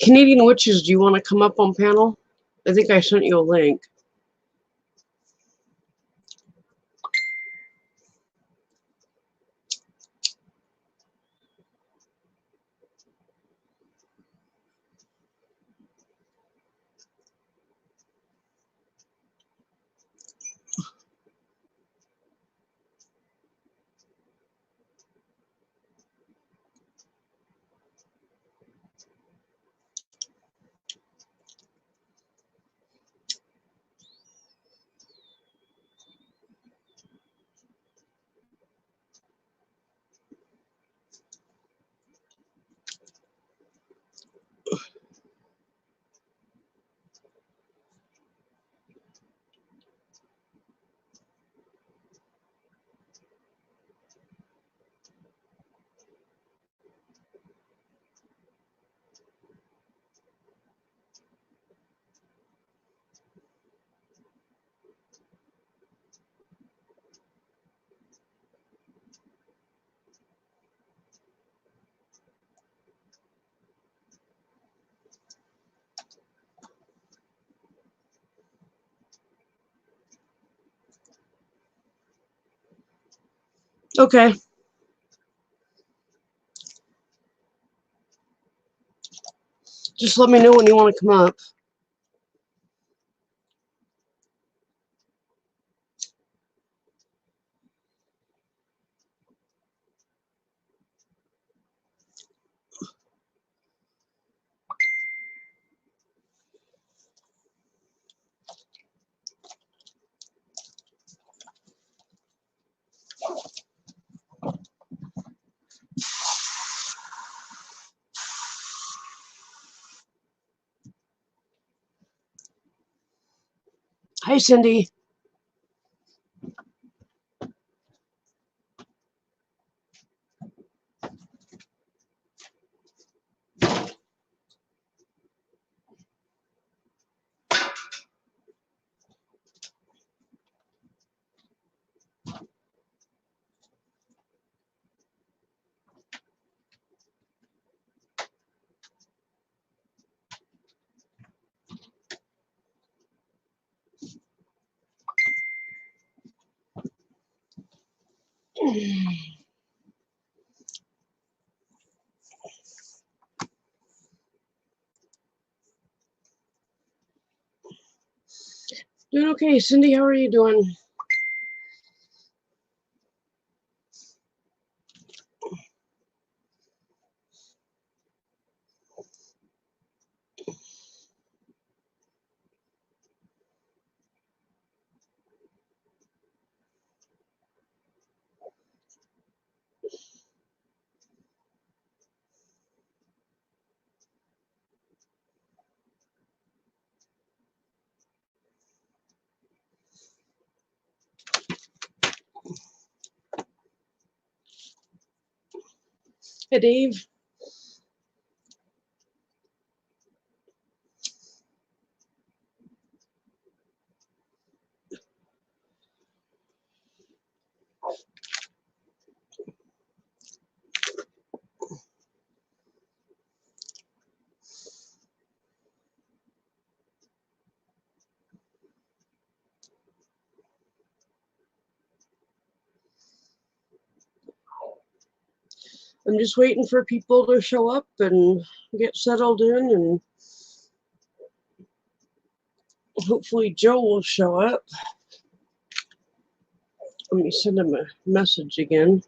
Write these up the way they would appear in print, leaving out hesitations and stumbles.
Canadian Witches, do you want to come up on panel? I think I sent you a link. Okay. Just let me know when you want to come up. Hi, Cindy. Doing okay. Cindy, how are you doing? Hey, Dave. I'm just waiting for people to show up and get settled in, and hopefully Joe will show up. Let me send him a message again.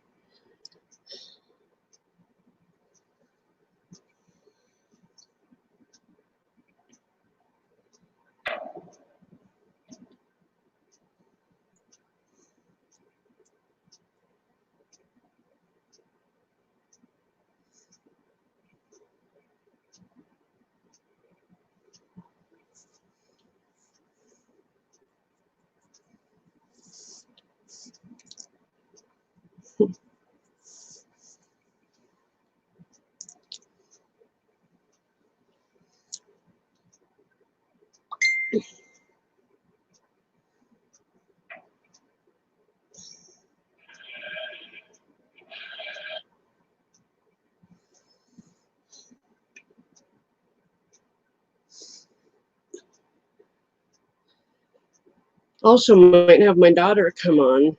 Also, might have my daughter come on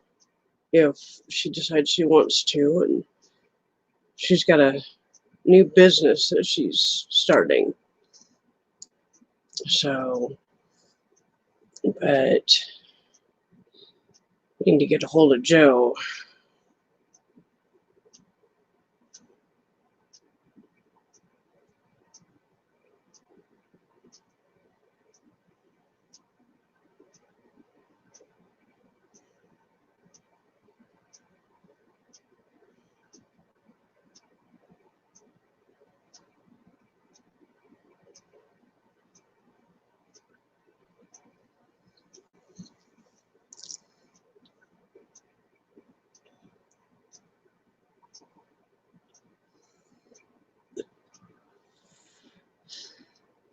if she decides she wants to, and she's got a new business that she's starting. So, but I need to get a hold of Joe.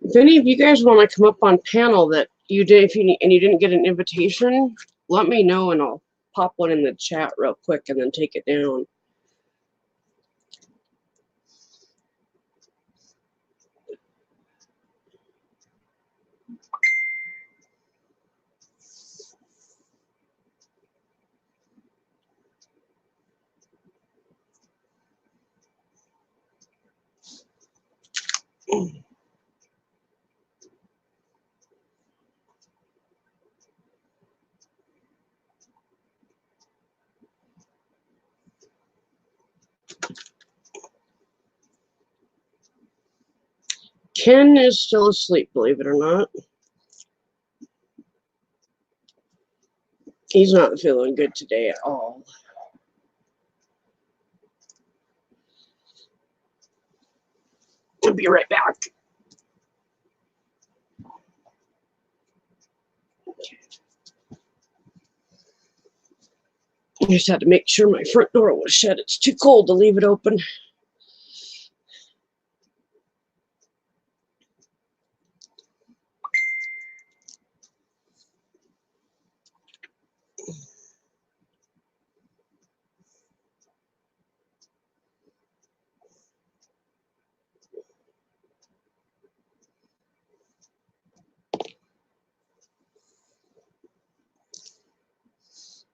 If any of you guys want to come up on panel that you did, if you and you didn't get an invitation, let me know and I'll pop one in the chat real quick and then take it down. Ken is still asleep, believe it or not. He's not feeling good today at all. I'll be right back. I just had to make sure my front door was shut. It's too cold to leave it open.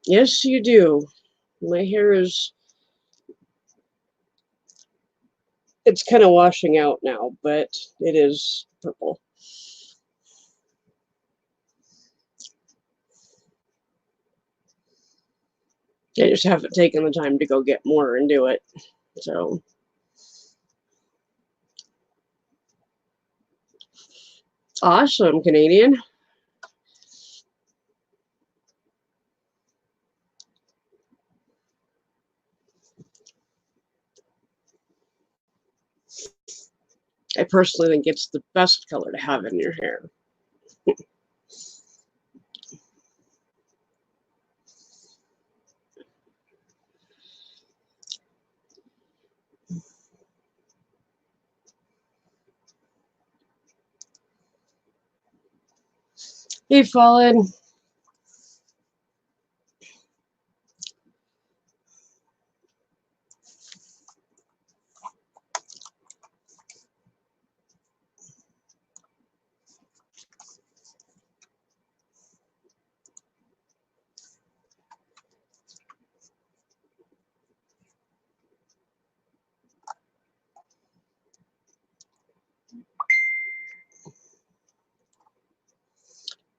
Yes, you do. My hair is, it's kind of washing out now, but it is purple. I just haven't taken the time to go get more and do it. So, awesome, Canadian. I personally think it's the best color to have in your hair. Hey, Fallen.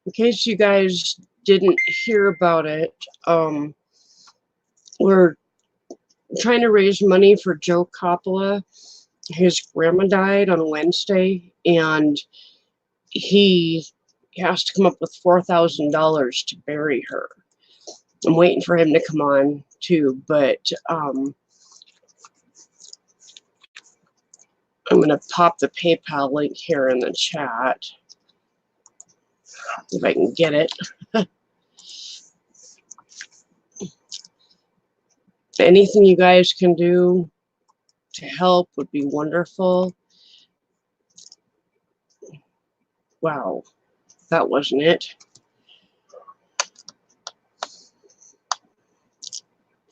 In case you guys didn't hear about it, we're trying to raise money for Joe Coppola. His grandma died on Wednesday, and he has to come up with $4,000 to bury her. I'm waiting for him to come on too, but I'm going to pop the PayPal link here in the chat if I can get it. Anything you guys can do to help would be wonderful. Wow, that wasn't it.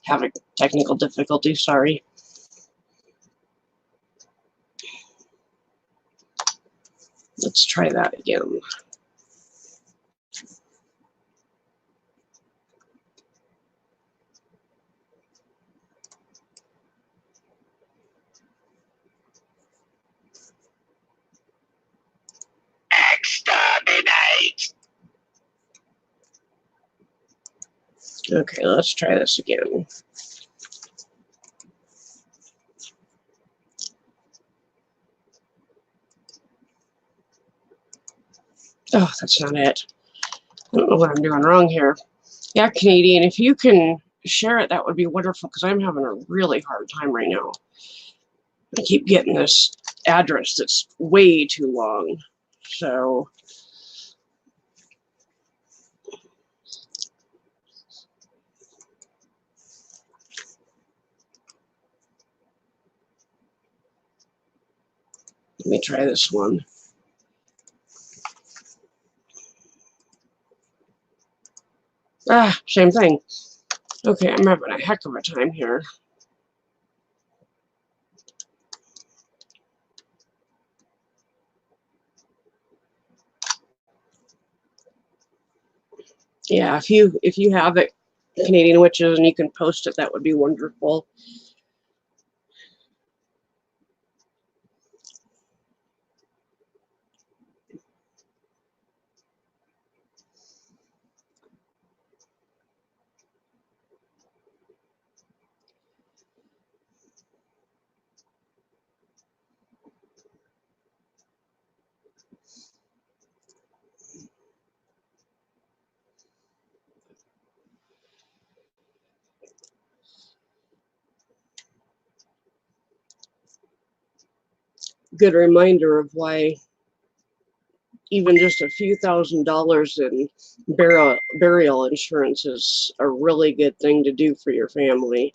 Having technical difficulty, sorry. Let's try that again. Okay, let's try this again. Oh, that's not it. I don't know what I'm doing wrong here. Yeah, Canadian, if you can share it, that would be wonderful because I'm having a really hard time right now. I keep getting this address that's way too long. So, let me try this one. Ah, same thing. Okay, I'm having a heck of a time here. Yeah, if you have it, Canadian Witches, and you can post it, that would be wonderful. Good reminder of why even just a few $1,000s in burial insurance is a really good thing to do for your family,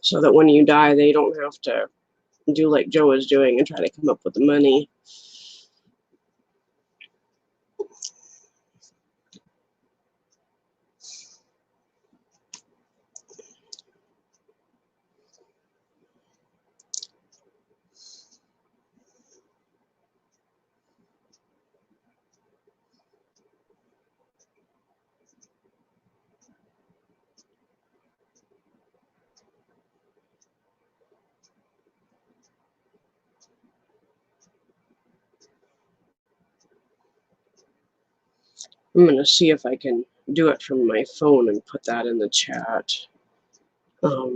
so that when you die, they don't have to do like Joe is doing and try to come up with the money. I'm going to see if I can do it from my phone and put that in the chat. Um,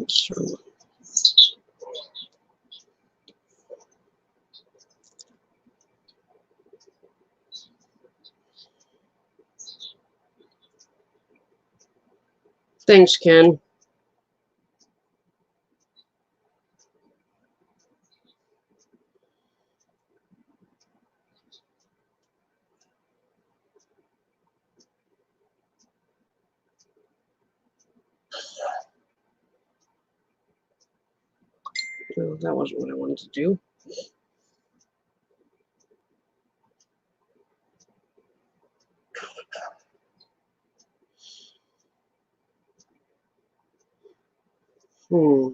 so, thanks, Ken. No, that wasn't what I wanted to do. Hmm.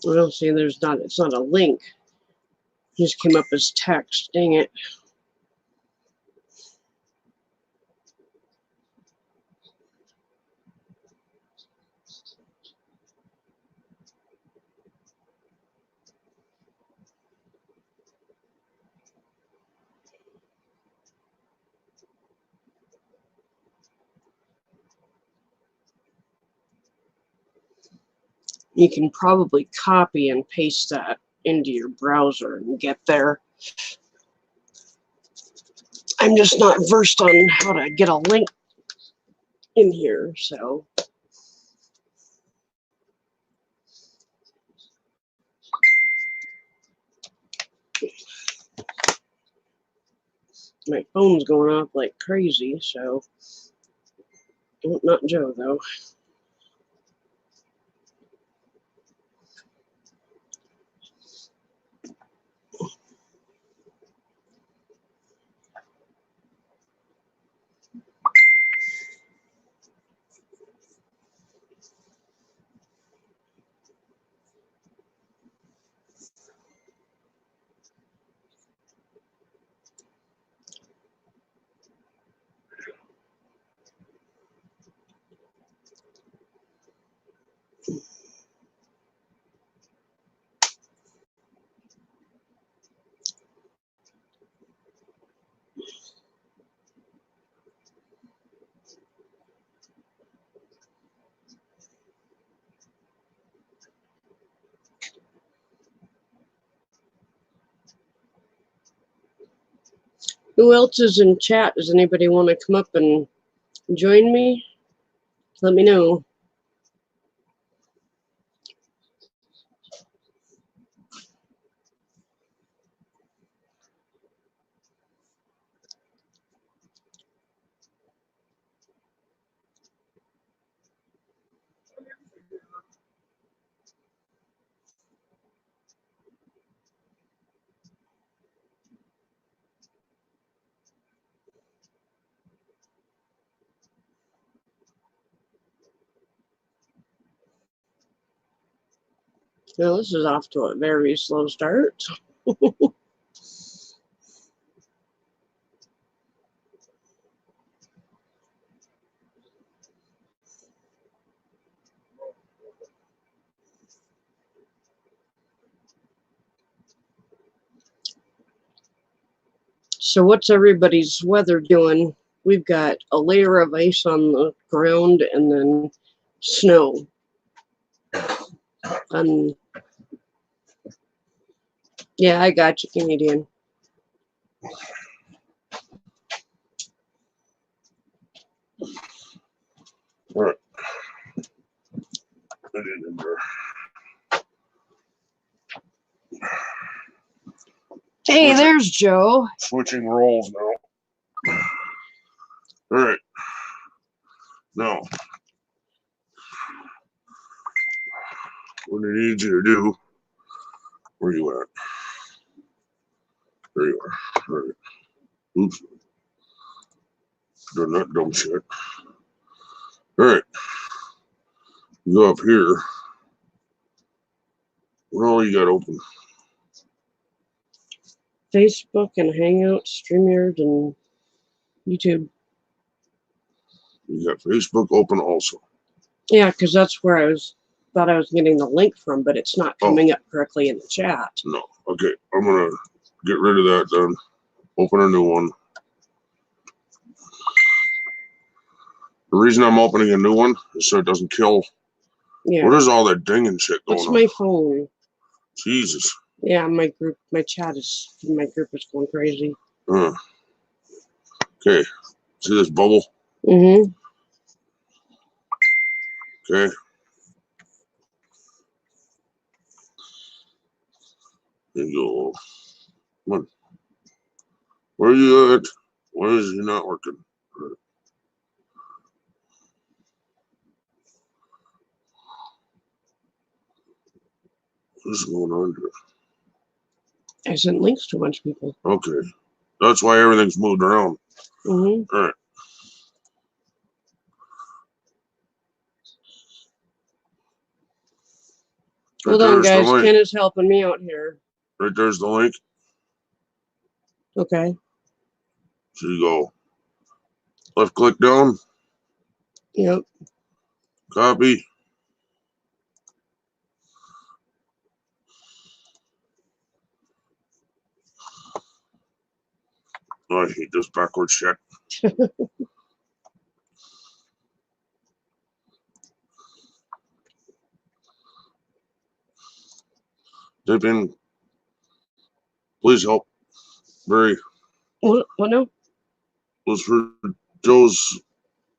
Well, see, it's not a link. It just came up as text. Dang it. You can probably copy and paste that into your browser and get there. I'm just not versed on how to get a link in here, so. My phone's going off like crazy, so not Joe though. Who else is in chat? Does anybody want to come up and join me? Let me know. Now, this is off to a very slow start. So what's everybody's weather doing? We've got a layer of ice on the ground and then snow. Yeah, I got you, Canadian. All right. Put it in there. Hey, there's Joe. Switching roles now. All right. Now, what I need you to do, where you at? There you are. All right. Oops. Done that dumb shit. All right. Go up here. What all you got open? Facebook and Hangouts, StreamYard, and YouTube. You got Facebook open also. Yeah, because that's where I thought I was getting the link from, but it's not coming up correctly in the chat. No. Okay. I'm going to get rid of that then. Open a new one. The reason I'm opening a new one is so it doesn't kill. Yeah. What is all that dinging shit going on? That's my phone. Jesus. Yeah, my chat is going crazy. Okay. See this bubble? Mm-hmm. Okay. There you go. Come on. Where are you at? Why is he not working? What's going on here? I sent links to a bunch of people. Okay. That's why everything's moved around. Mm-hmm. All right. Hold on, guys. Ken is helping me out here. Right there's the link. Okay. So you go left click down. Yep. Copy. Oh, I hate this backwards shit. Type in, please help. Barry. What now? Was for Joe's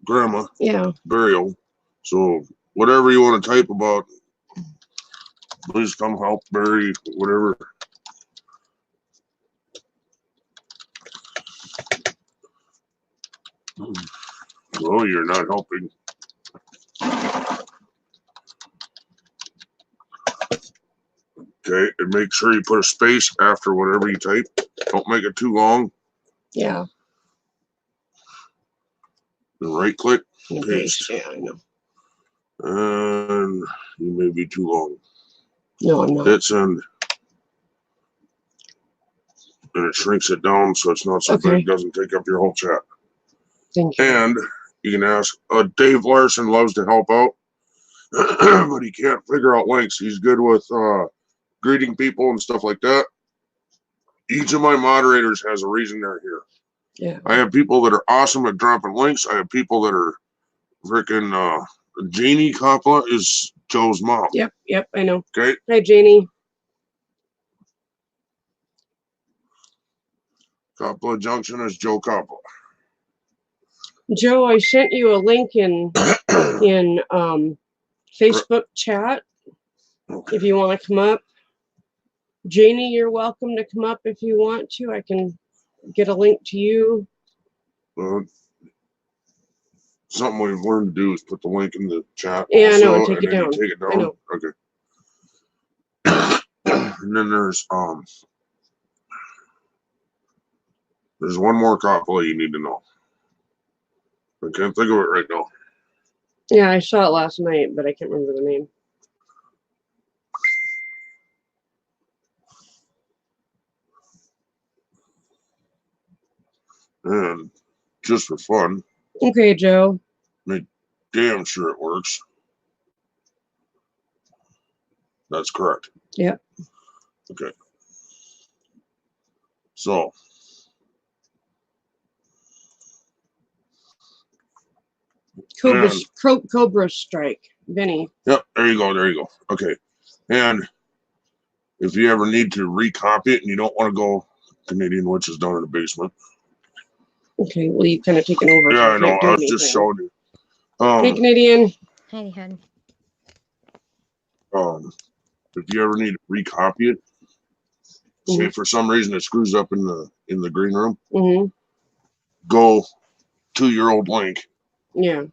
grandma. Yeah. Burial. So whatever you want to type about, please come help Barry, whatever. Oh, you're not helping. Okay, and make sure you put a space after whatever you type. Don't make it too long. Yeah. And right click, And paste. Yeah, I know. And you may be too long. No, I'm not. Hit send. And it shrinks it down so it's not so big, it doesn't take up your whole chat. Thank you. And you can ask, Dave Larson loves to help out, but he can't figure out links. He's good with greeting people and stuff like that. Each of my moderators has a reason they're here. Yeah. I have people that are awesome at dropping links. I have people that are freaking Janie Coppola is Joe's mom. Yep, I know. Okay. Hi, Janie. Coppola Junction is Joe Coppola. Joe, I sent you a link in Facebook chat. Okay. If you want to come up. Janie, you're welcome to come up if you want to. I can get a link to you. Something we've learned to do is put the link in the chat. Yeah, also, I know, and take it down. Take it down. I know. Okay. And then there's one more Coppola you need to know. I can't think of it right now. Yeah, I saw it last night, but I can't remember the name. And just for fun. Okay, Joe. Make damn sure it works. That's correct. Yep. Okay. So. Cobra Strike. Vinny. Yep, there you go. Okay. And if you ever need to recopy it and you don't want to go, Canadian Witch is down in the basement. Okay, well, you've kind of taken over. Yeah, so I know. I was just showing you. Hey, Canadian. Hey, hun. If you ever need to recopy it, say for some reason it screws up in the green room, go to your old link. Yeah.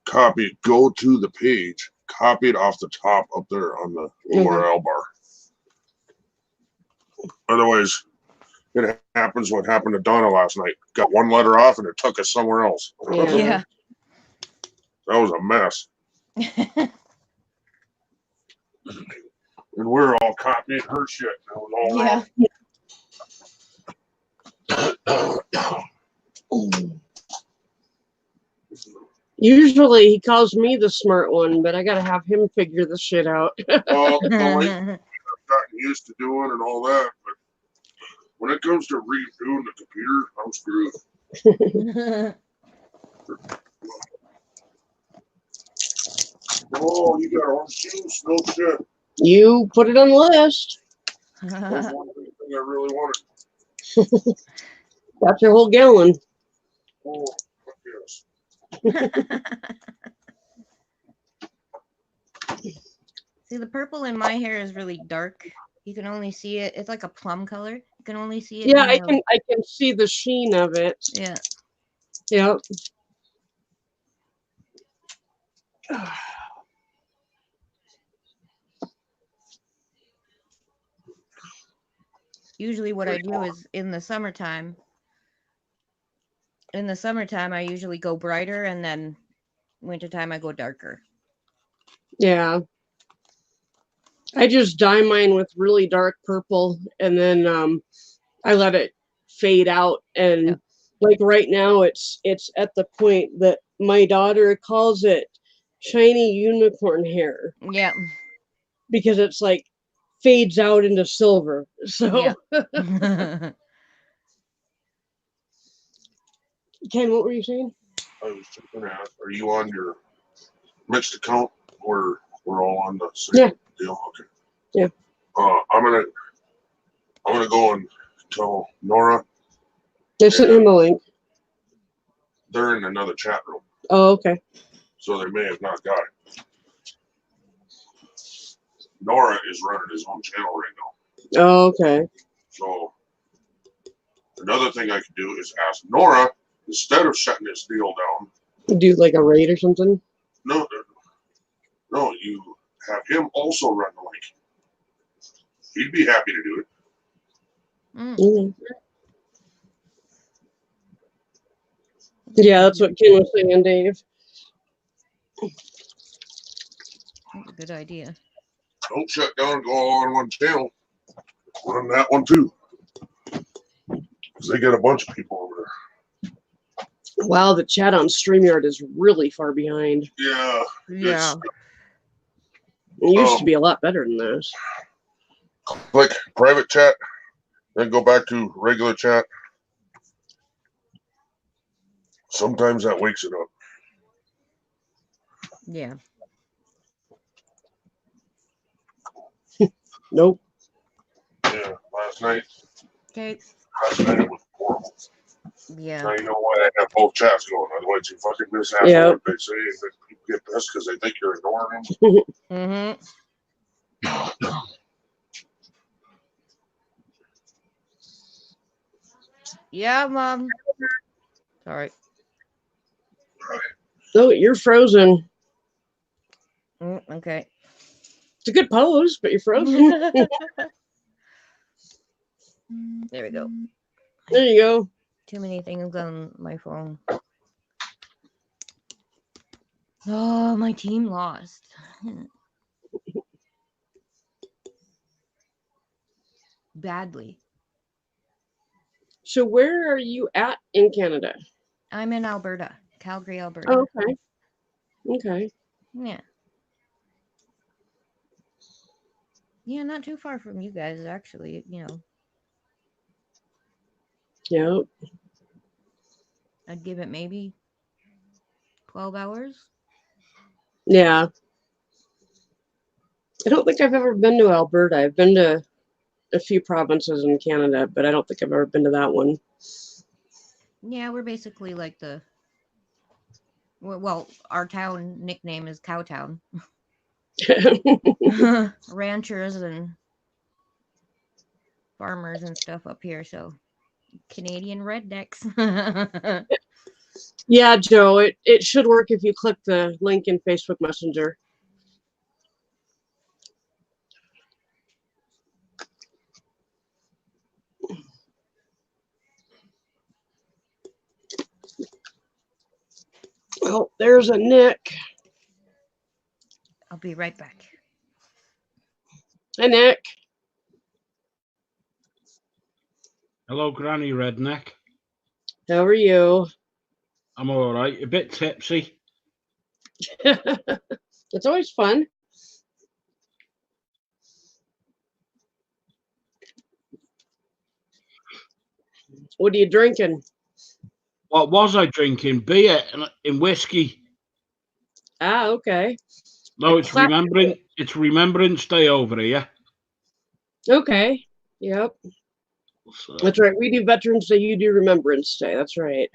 Copy it. Go to the page. Copy it off the top up there on the URL bar. Otherwise, it happens what happened to Donna last night. Got one letter off and it took us somewhere else. Yeah. That was a mess. And we're all copying her shit. That was all wrong. Usually he calls me the smart one, but I gotta have him figure the shit out. Well, I've gotten used to doing and all that, but when it comes to redoing the computer, I'm screwed. Oh, you got orange juice? No shit. You put it on the list. That's one thing I really wanted. Got your whole gallon. Oh, yes. See, the purple in my hair is really dark. You can only see it. It's like a plum color. You can only see it. Yeah, I can see the sheen of it. Yeah. Yep. Usually what I do is in the summertime, I usually go brighter, and then wintertime I go darker. Yeah. I just dye mine with really dark purple, and then I let it fade out. And like right now, it's at the point that my daughter calls it shiny unicorn hair. Yeah. Because it's like fades out into silver. So. Yeah. Ken, what were you saying? I was just going to ask, are you on your mixed account or we're all on the same deal? Okay. Yeah. I'm gonna go and tell Nora. They sent him a link. They're in another chat room. Oh, okay. So they may have not got it. Nora is running his own channel right now. Oh, okay. So another thing I could do is ask Nora, instead of shutting this deal down, Do like a raid or something? No, no, you have him also run the link. He'd be happy to do it. Mm. Yeah, that's what Ken was saying, Dave. That's a good idea. Don't shut down and go all on one channel. Run that one too. Because they get a bunch of people over there. Wow, the chat on StreamYard is really far behind. Yeah. Yeah. It used to be a lot better than this. Click private chat, then go back to regular chat. Sometimes that wakes it up. Yeah. Nope. Yeah, last night Okay. it was horrible. Yeah. Now you know why I have both chats going. Otherwise, you fucking miss half Yep. of what they say, and then people get pissed because they think you're ignoring them. Mm-hmm. Yeah, Mom. Sorry. Oh, you're frozen. Okay. It's a good pose, but you're frozen. There we go. There you go. Too many things on my phone. Oh, my team lost. Badly. So where are you at in Canada? I'm in Alberta, Calgary, Alberta. Oh, okay. Okay. Yeah. Yeah, not too far from you guys, actually. Yep. I'd give it maybe 12 hours. Yeah. I don't think I've ever been to Alberta. I've been to a few provinces in Canada, but I don't think I've ever been to that one. Yeah, we're basically like well, our town nickname is Cowtown. Ranchers and farmers and stuff up here, so Canadian rednecks. Yeah, Joe, it should work if you click the link in Facebook Messenger. Oh, there's a Nick. I'll be right back. Hi, Nick. Hello, Granny Redneck. How are you? I'm all right. A bit tipsy. It's always fun. What are you drinking? What was I drinking? Beer and whiskey. Ah, okay. No, it's Remembrance Day over here. Okay. Yep. So, That's right. We do Veterans Day. You do Remembrance Day. That's right.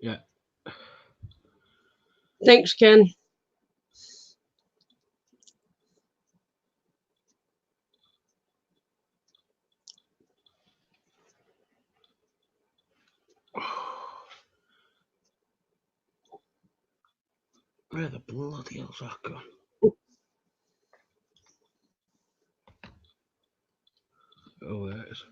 yeah. Thanks, Ken. Where the bloody hell's that gone? Oh, there it is.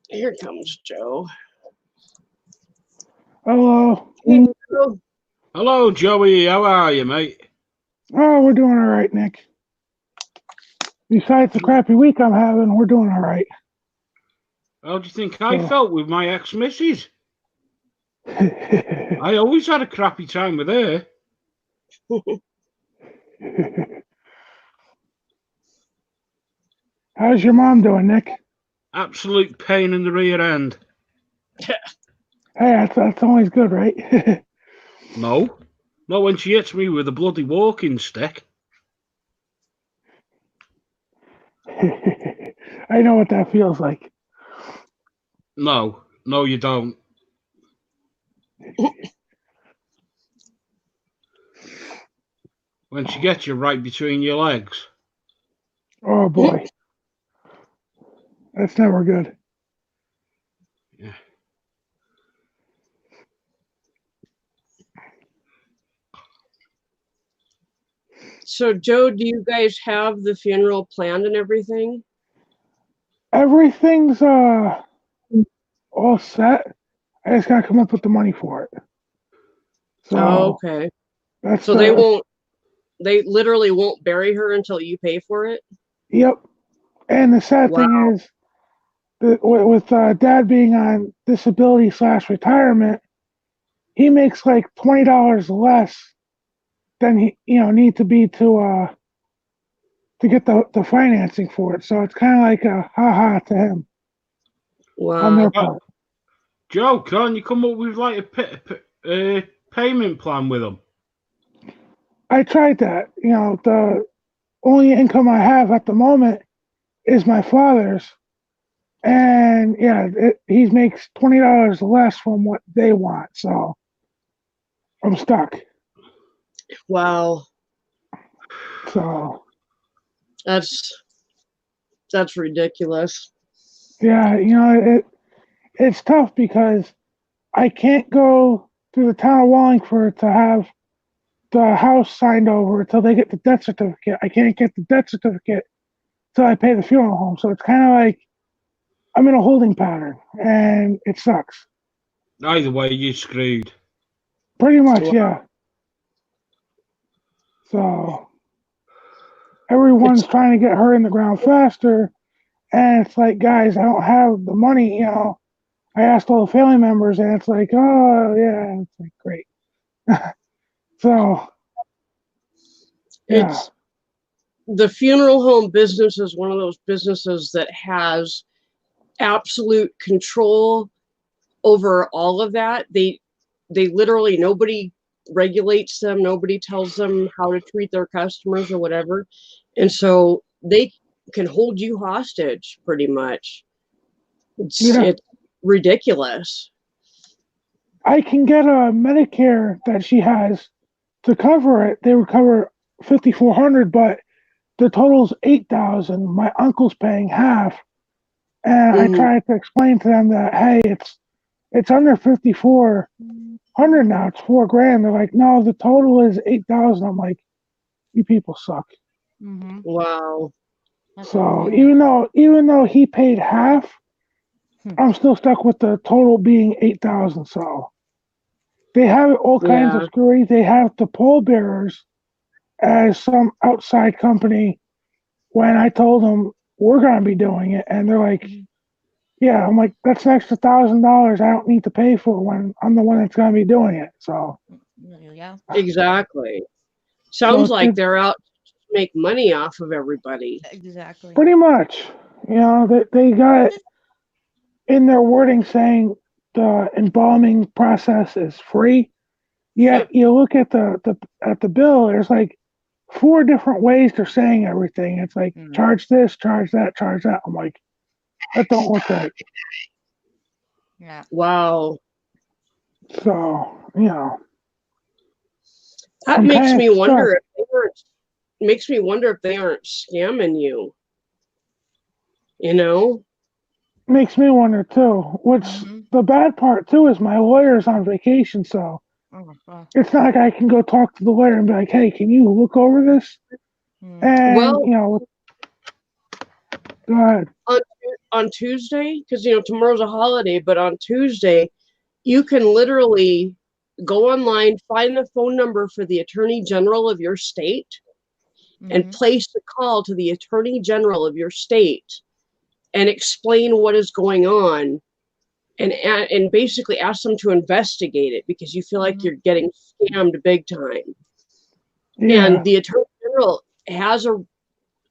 Here comes Joe. Hello. Hey, Joe. Hello, Joey. How are you, mate? Oh, we're doing all right, Nick. Besides the crappy week I'm having, we're doing all right. How do you think I felt with my ex-missus? I always had a crappy time with her. How's your mom doing, Nick? Absolute pain in the rear end. Hey, that's always good, right? No. Not when she hits me with a bloody walking stick. I know what that feels like. No, you don't. When she gets you right between your legs. Oh boy. That's never good. Yeah. So, Joe, do you guys have the funeral planned and everything? Everything's all set. I just gotta come up with the money for it. So Oh, okay. that's So they literally won't bury her until you pay for it? Yep. And the sad thing Wow. is that with Dad being on disability / retirement, he makes like $20 less than he need to be to get the financing for it. So it's kind of like a ha to him on their Wow. part. Joe, can't you come up with like a payment plan with them? I tried that. The only income I have at the moment is my father's, and yeah, he makes $20 less from what they want. So I'm stuck. Wow. So That's ridiculous. yeah, it's tough because I can't go to the town of Wallingford to have the house signed over until they get the death certificate. I can't get the death certificate till I pay the funeral home. So it's kind of like I'm in a holding pattern, and it sucks. Either way, you're screwed. Pretty much, Wow. yeah. So everyone's trying to get her in the ground faster, and it's like, guys, I don't have the money. I asked all the family members, and it's like, oh yeah, it's like great. So yeah, It's the funeral home business is one of those businesses that has absolute control over all of that. They literally, nobody regulates them, nobody tells them how to treat their customers or whatever. And so they can hold you hostage pretty much. yeah. It's ridiculous. I can get a Medicare that she has to cover it. They would cover 5,400, but the total's 8,000. My uncle's paying half, and I Mhm. tried to explain to them that hey, it's under 5,400 now. It's $4,000. They're like, no, the total is 8,000. I'm like, you people suck. Mm-hmm. Wow. That's So unfair. even though he paid half, Hmm. I'm still stuck with the total being 8,000. So they have all kinds of Yeah. screwy. They have the pallbearers as some outside company when I told them we're going to be doing it, and they're like, "Yeah." I'm like, "That's an extra $1,000 I don't need to pay for when I'm the one that's going to be doing it." So Yeah. Exactly. Sounds like it's they're out to make money off of everybody. Exactly. pretty much, they got it in their wording saying the embalming process is free. Yet you look at the bill, there's like four different ways they're saying everything. It's like Mm. charge this, charge that, charge that. I'm like, that don't look right. Yeah. Wow. So, That I'm makes kind of me stuck. wonder if they aren't makes me wonder if they aren't scamming you, you know? Makes me wonder too. What's Mm-hmm. the bad part too is my lawyer's on vacation, so Oh, it's not like I can go talk to the lawyer and be like, hey, can you look over this? mm. And, Well, go ahead. on Tuesday, because tomorrow's a holiday, but on Tuesday, you can literally go online, find the phone number for the Attorney General of your state, and Mm-hmm. place a call to the Attorney General of your state and explain what is going on, and basically ask them to investigate it because you feel like Mm-hmm. you're getting scammed big time. Yeah, And the Attorney General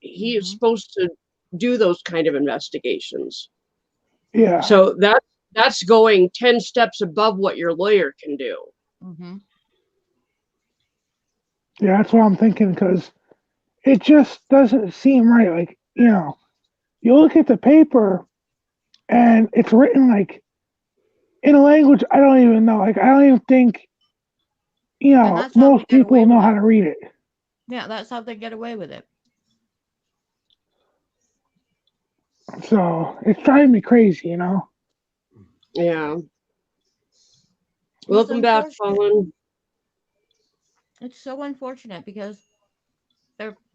he is Mm-hmm. supposed to do those kind of investigations. yeah, So that's going 10 steps above what your lawyer can do. Mm-hmm. yeah, that's what I'm thinking because it just doesn't seem right. Like, you look at the paper and it's written like in a language I don't even know. Like, I don't even think, And that's how they most get away people with know how it. to read it. Yeah, that's how they get away with it. So it's driving me crazy, you know. Yeah. It's Welcome back, unfortunate. Fallen. It's so unfortunate because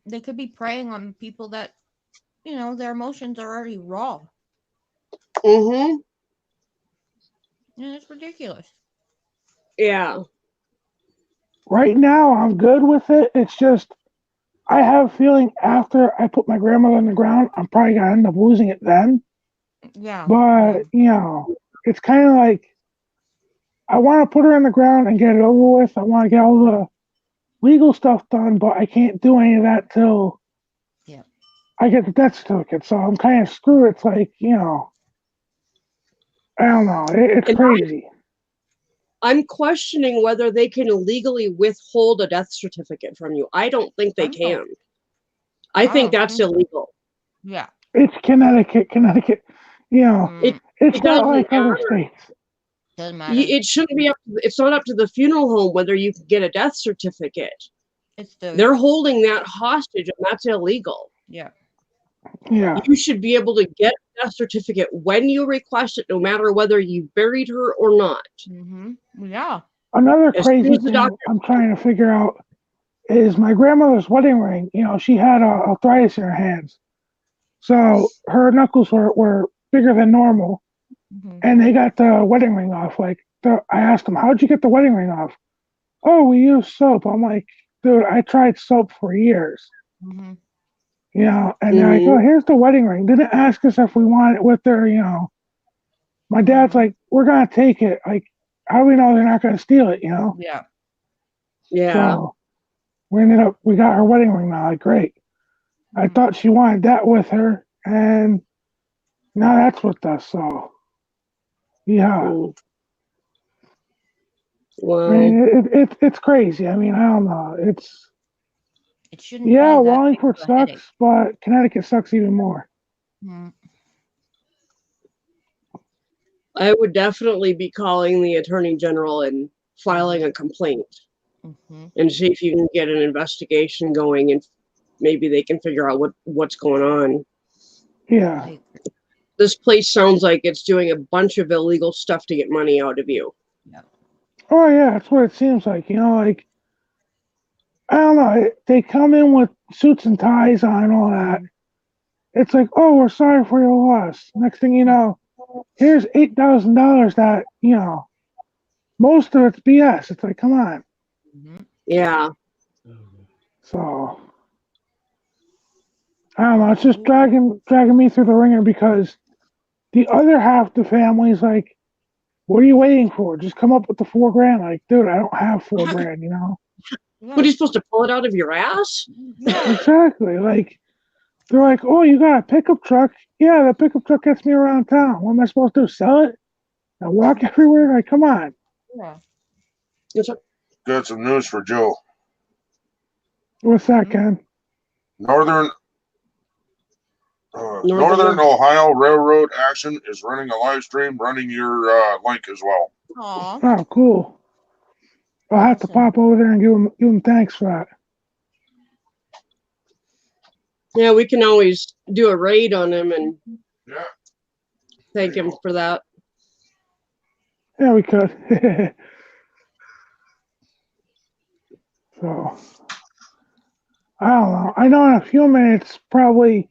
they could be preying on people that, you know, their emotions are already raw. Mm-hmm. And it's ridiculous. Yeah. Right now, I'm good with it. It's just I have a feeling after I put my grandmother on the ground, I'm probably gonna end up losing it then. Yeah. But you know, it's kind of like I want to put her on the ground and get it over with. I want to get all the legal stuff done, but I can't do any of that till Yeah. I get the death certificate. So I'm kind of screwed. It's like, you know, I don't know. It's And crazy. I'm questioning whether they can legally withhold a death certificate from you. I don't think they I don't- can. I think don't that's think so. illegal. Yeah. It's Connecticut. You know, Mm, it's It not doesn't like other matter. states. doesn't matter. It shouldn't be up. It's not up to the funeral home whether you can get a death certificate. It's the They're holding that hostage, and that's illegal. yeah. Yeah. You should be able to get a death certificate when you request it, no matter whether you buried her or not. Yeah. Another As soon crazy as the thing doctor, I'm trying to figure out is my grandmother's wedding ring. You know, she had arthritis in her hands. So her knuckles were bigger than normal, hmm and they got the wedding ring off. I asked them, "How'd you get the wedding ring off?" "Oh, we used soap." I'm like, "Dude, I tried soap for years." hmm You know, and they're like, "Oh, here's the wedding ring." Didn't ask us if we want it with their, you know. My dad's like, "We're gonna take it." Like, how do we know they're not gonna steal it? You know. Yeah. yeah. So we got her wedding ring now. Like, great. I Mhm. thought she wanted that with her, and now that's with us. So, yeah. Mm. I Well, mean, it's crazy. I mean, I don't know. It's It shouldn't yeah, be that big Wallingford of a headache. sucks, but Connecticut sucks even more. Mhm. I would definitely be calling the attorney general and filing a complaint Mhm. and see if you can get an investigation going, and maybe they can figure out what's going on. Yeah. I agree. This place sounds like it's doing a bunch of illegal stuff to get money out of you. Yeah. Oh yeah, that's what it seems like. You know, like I don't know. They come in with suits and ties on and all that. It's like, oh, we're sorry for your loss. Next thing you know, here's $8,000 that you know. Most of it's BS. It's like, come on. Mhm. Yeah. So I don't know. It's just dragging me through the ringer because the other half of the family's like, what are you waiting for? Just come up with the $4,000. Like, dude, I don't have $4,000. You know. What are you supposed to pull it out of your ass? Yeah. Exactly. Like they're like, oh, you got a pickup truck? Yeah, the pickup truck gets me around town. What am I supposed to do? Sell it and walk everywhere? Like, come on. Yeah. Got some news for Joe. What's that, Ken? Northern Northern- Ohio Railroad Action is running a live stream, running your link as well. Aw. Oh, cool. I'll have to Awesome. pop over there and give them thanks for that. Yeah, we can always do a raid on him and Yeah. thank him for that. Yeah, we could. So, I don't know. I know in a few minutes, probably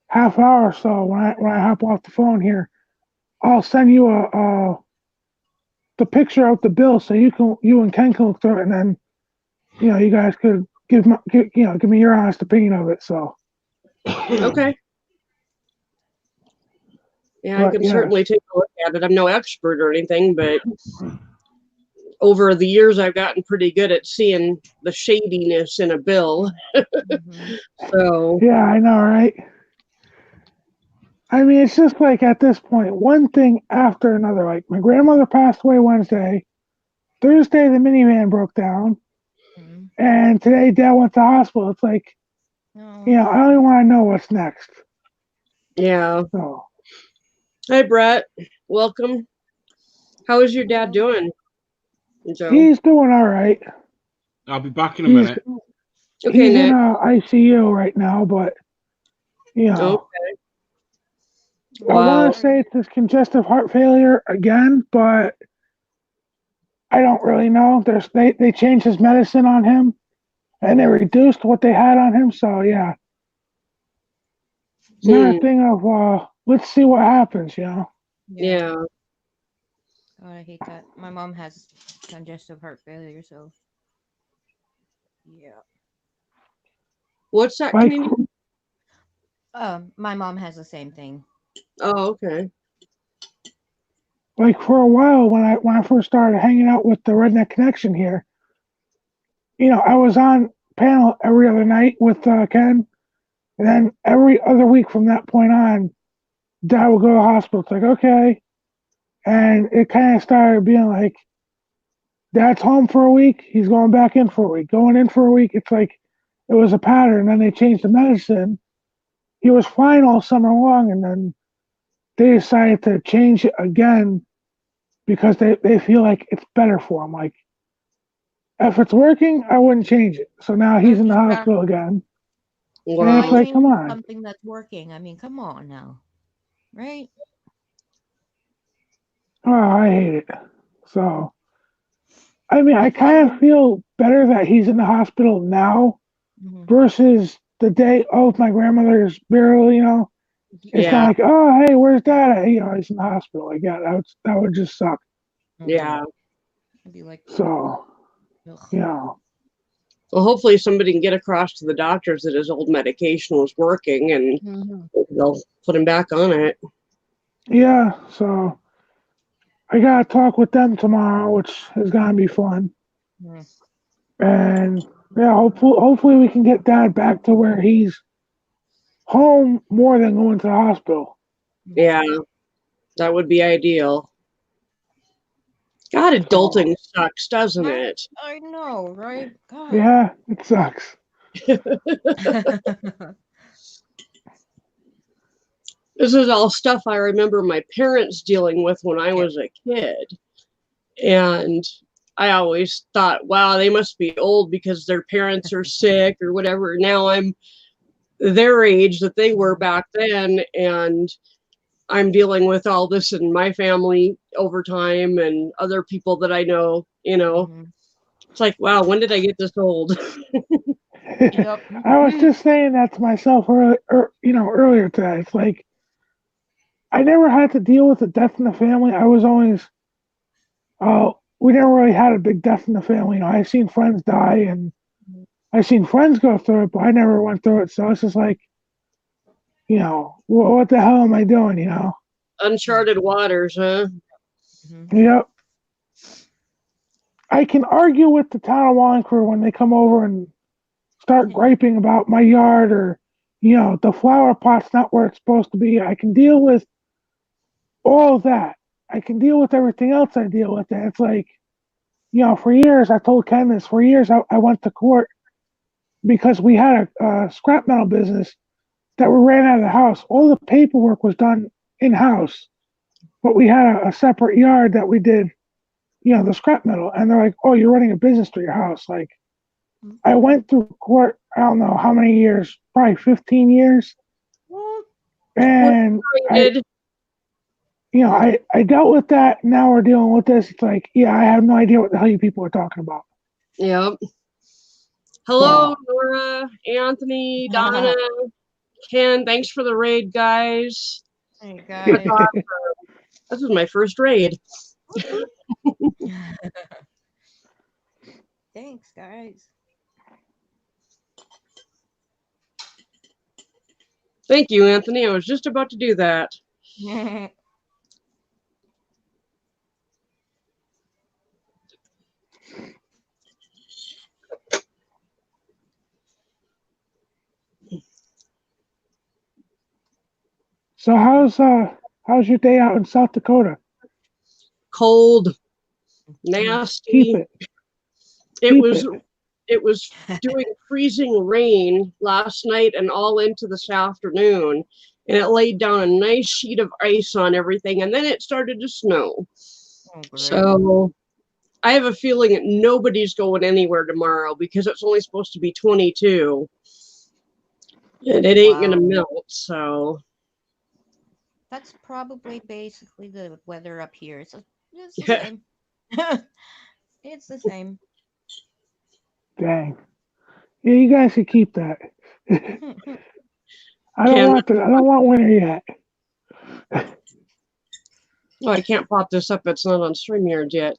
half hour or so, when I hop off the phone here, I'll send you the picture of the bill so you and Ken can look through it, and then you guys could give me your honest opinion of it. So, Okay. Yeah, I but can yeah, certainly take a look at it. I'm no expert or anything, but over the years I've gotten pretty good at seeing the shadiness in a bill. Mhm. So, yeah, I know, right? I mean, it's just like at this point, one thing after another. Like my grandmother passed away Wednesday. Thursday, the minivan broke down, Mhm. and today Dad went to the hospital. It's like, No. I don't even want to know what's next. yeah. So Hi, Brett. Welcome. How is your dad doing, Joe? he's doing all right. I'll be back in a He's minute. Okay, he's in Nick. ICU right now, but you know, Okay. I Wow. want to say it's this congestive heart failure again, but I don't really know. They changed his medicine on him, and they reduced what they had on him. So yeah, another Hmm. thing of let's see what happens. You know. Yeah. Oh, I hate that. My mom has congestive heart failure, so yeah. What's that, Like Canadian? My mom has the same thing. Oh, okay. like for a while when I first started hanging out with the Redneck Connection here, I was on panel every other night with Ken, and then every other week from that point on, Dad would go to the hospital. It's like okay, and it kind of started being like, Dad's home for a week, he's going back in for a week, going in for a week. It's like it was a pattern. Then they changed the medicine. He was fine all summer long, and then they decided to change it again because they feel like it's better for him. Like if it's working, I wouldn't change it. So now he's in the hospital Exactly. again. And Why it's Wow. like, change come on. something that's working? I mean, come on now, right? Oh, I hate it. So, I mean, I That's why kind of when feel better that he's in the hospital now Mhm. versus the day of my grandmother's burial. It's not Yeah. like, oh, hey, where's Dad at? He's in the hospital. Like, yeah, that would just suck. Mhm. Yeah. I'd be like, So, ugh. you know, Well, hopefully somebody can get across to the doctors that his old medication was working and Mhm. they'll put him back on it. yeah. So I got to talk with them tomorrow, which is going to be fun. Mhm. And yeah, hopefully we can get Dad back to where he's home more than going to the hospital. Mhm. Yeah, that would be ideal. God, So adulting sucks, doesn't I it? I know, right? God. yeah, it sucks. This is all stuff I remember my parents dealing with when I Yeah. was a kid. And I always thought, wow, they must be old because their parents are sick or whatever. Now I'm their age that they were back then, and I'm dealing with all this in my family over time and other people that I know, Mhm. It's like, wow, when did I get this old? Yep. I was just saying that to myself earlier today. It's like I never had to deal with a death in the family. I was always, we never really had a big death in the family. I've seen friends die and I've seen friends go through it, but I never went through it. So it's just like, what the hell am I doing? Uncharted waters, huh? Mhm. Yep. I can argue with the town of Wallingford when they come over and start griping about my yard or, the flower pot's not where it's supposed to be. I can deal with all of that. I can deal with everything else I deal with. And it's like, for years, I told Ken this, for years, I went to court because we had a scrap metal business that we ran out of the house. All the paperwork was done in house, but we had a separate yard that we did, the scrap metal. And they're like, oh, you're running a business to your house. Like, I went through court, I don't know how many years, probably 15 years. Well, And Frustrated. I dealt with that. Now we're dealing with this. It's like, yeah, I have no idea what the hell you people are talking about. Yep. Hello, So, Nora, Anthony, Donna, Ken. Thanks for the raid, guys. hey That's guys. awesome. This is my first raid. Thanks, guys. Thank you, Anthony. I was just about to do that. so how's your day out in South Dakota? Cold, Keep nasty. it. It Keep was it. it was doing freezing rain last night and all into this afternoon, and it laid down a nice sheet of ice on everything, and then it started to snow. Oh, great. So I have a feeling that nobody's going anywhere tomorrow because it's only supposed to be 22, and it ain't gonna Wow. melt. So That's probably basically the weather up here. So it's the same. It's the same. Dang. Yeah, you guys can keep that. I Ken, don't want winter yet. oh, I can't pop this up. It's not on StreamYard yet.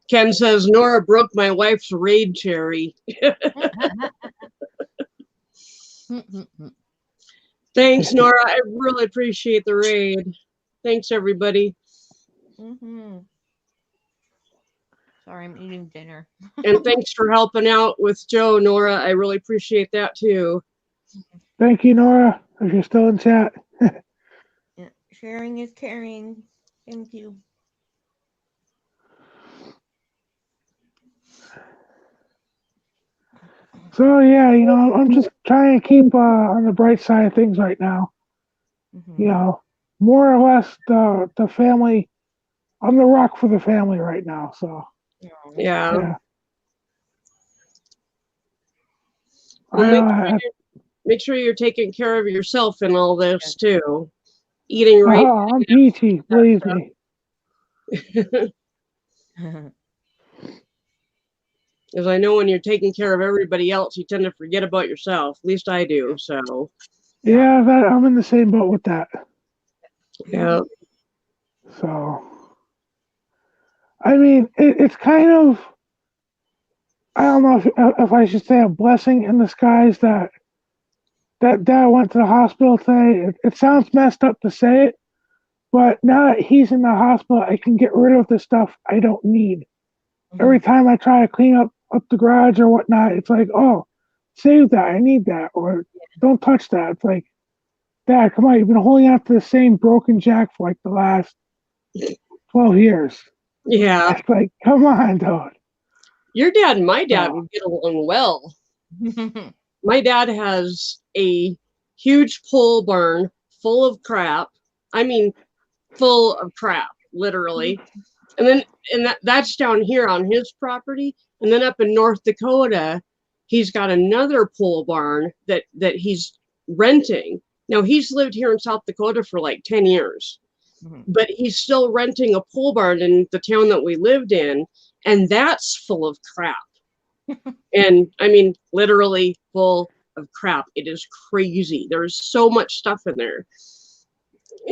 Ken says, Nora broke my wife's raid cherry. Thanks, Nora. I really appreciate the raid. Thanks, everybody. Sorry, I'm eating dinner. And thanks for helping out with Joe, Nora. I really appreciate that too. Thank you, Nora, if you're still in chat. Yeah, sharing is caring. Thank you. So yeah, I'm just trying to keep on the bright side of things right now. More or less the family. I'm the rock for the family right now. So Yeah. yeah. Well, make sure you're taking care of yourself in all this too. Eating right. Oh, I'm peachy, believe me. Because I know when you're taking care of everybody else, you tend to forget about yourself. At least I do. So Yeah, I'm in the same boat with that. yeah. So, I mean, it's kind of, I don't know if I should say a blessing in disguise that Dad went to the hospital today. It sounds messed up to say it, but now that he's in the hospital, I can get rid of the stuff I don't need. Every time I try to clean up the garage or whatnot, it's like, oh, save that, I need that, or don't touch that. It's like, Dad, come on, you've been holding on to the same broken jack for like the last 12 years. Yeah. It's like, come on, dude. Your dad and my dad would get along well. My dad has a huge pole barn full of crap. I mean, full of crap, literally. And that's down here on his property. And then up in North Dakota, he's got another pole barn that he's renting. Now, he's lived here in South Dakota for like 10 years, but he's still renting a pole barn in the town that we lived in. And that's full of crap. And I mean, literally full of crap. It is crazy. There's so much stuff in there.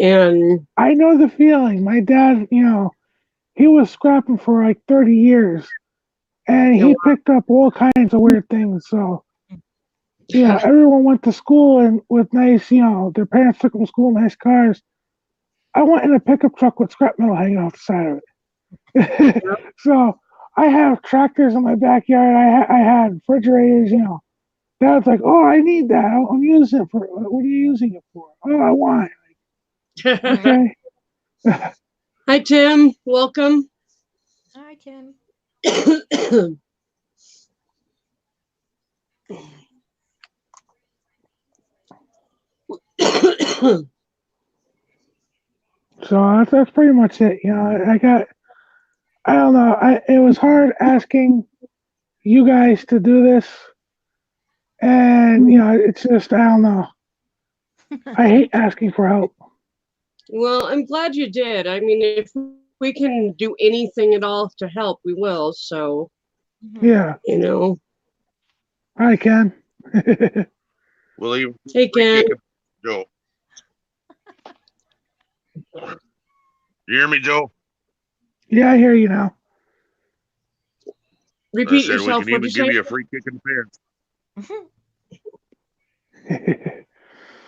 And I know the feeling. My dad, he was scrapping for like 30 years and he picked up all kinds of weird things. So, everyone went to school and with nice, their parents took them to school in nice cars. I went in a pickup truck with scrap metal hanging off the side of it. So I have tractors in my backyard. I had refrigerators, Dad's like, oh, I need that. I'm using it for, what are you using it for? Oh, I want it. Okay. Hi, Tim. Welcome. Hi, Tim. So that's pretty much it. I don't know. It was hard asking you guys to do this. And, it's just, I don't know. I hate asking for help. Well, I'm glad you did. I mean, if we can do anything at all to help, we will. So, yeah. I can. Will you? Hey, Ken. Joe. You hear me, Joe? Yeah, I hear you now. Repeat I said yourself. we can What'd even you give say? you a free kick in the pants.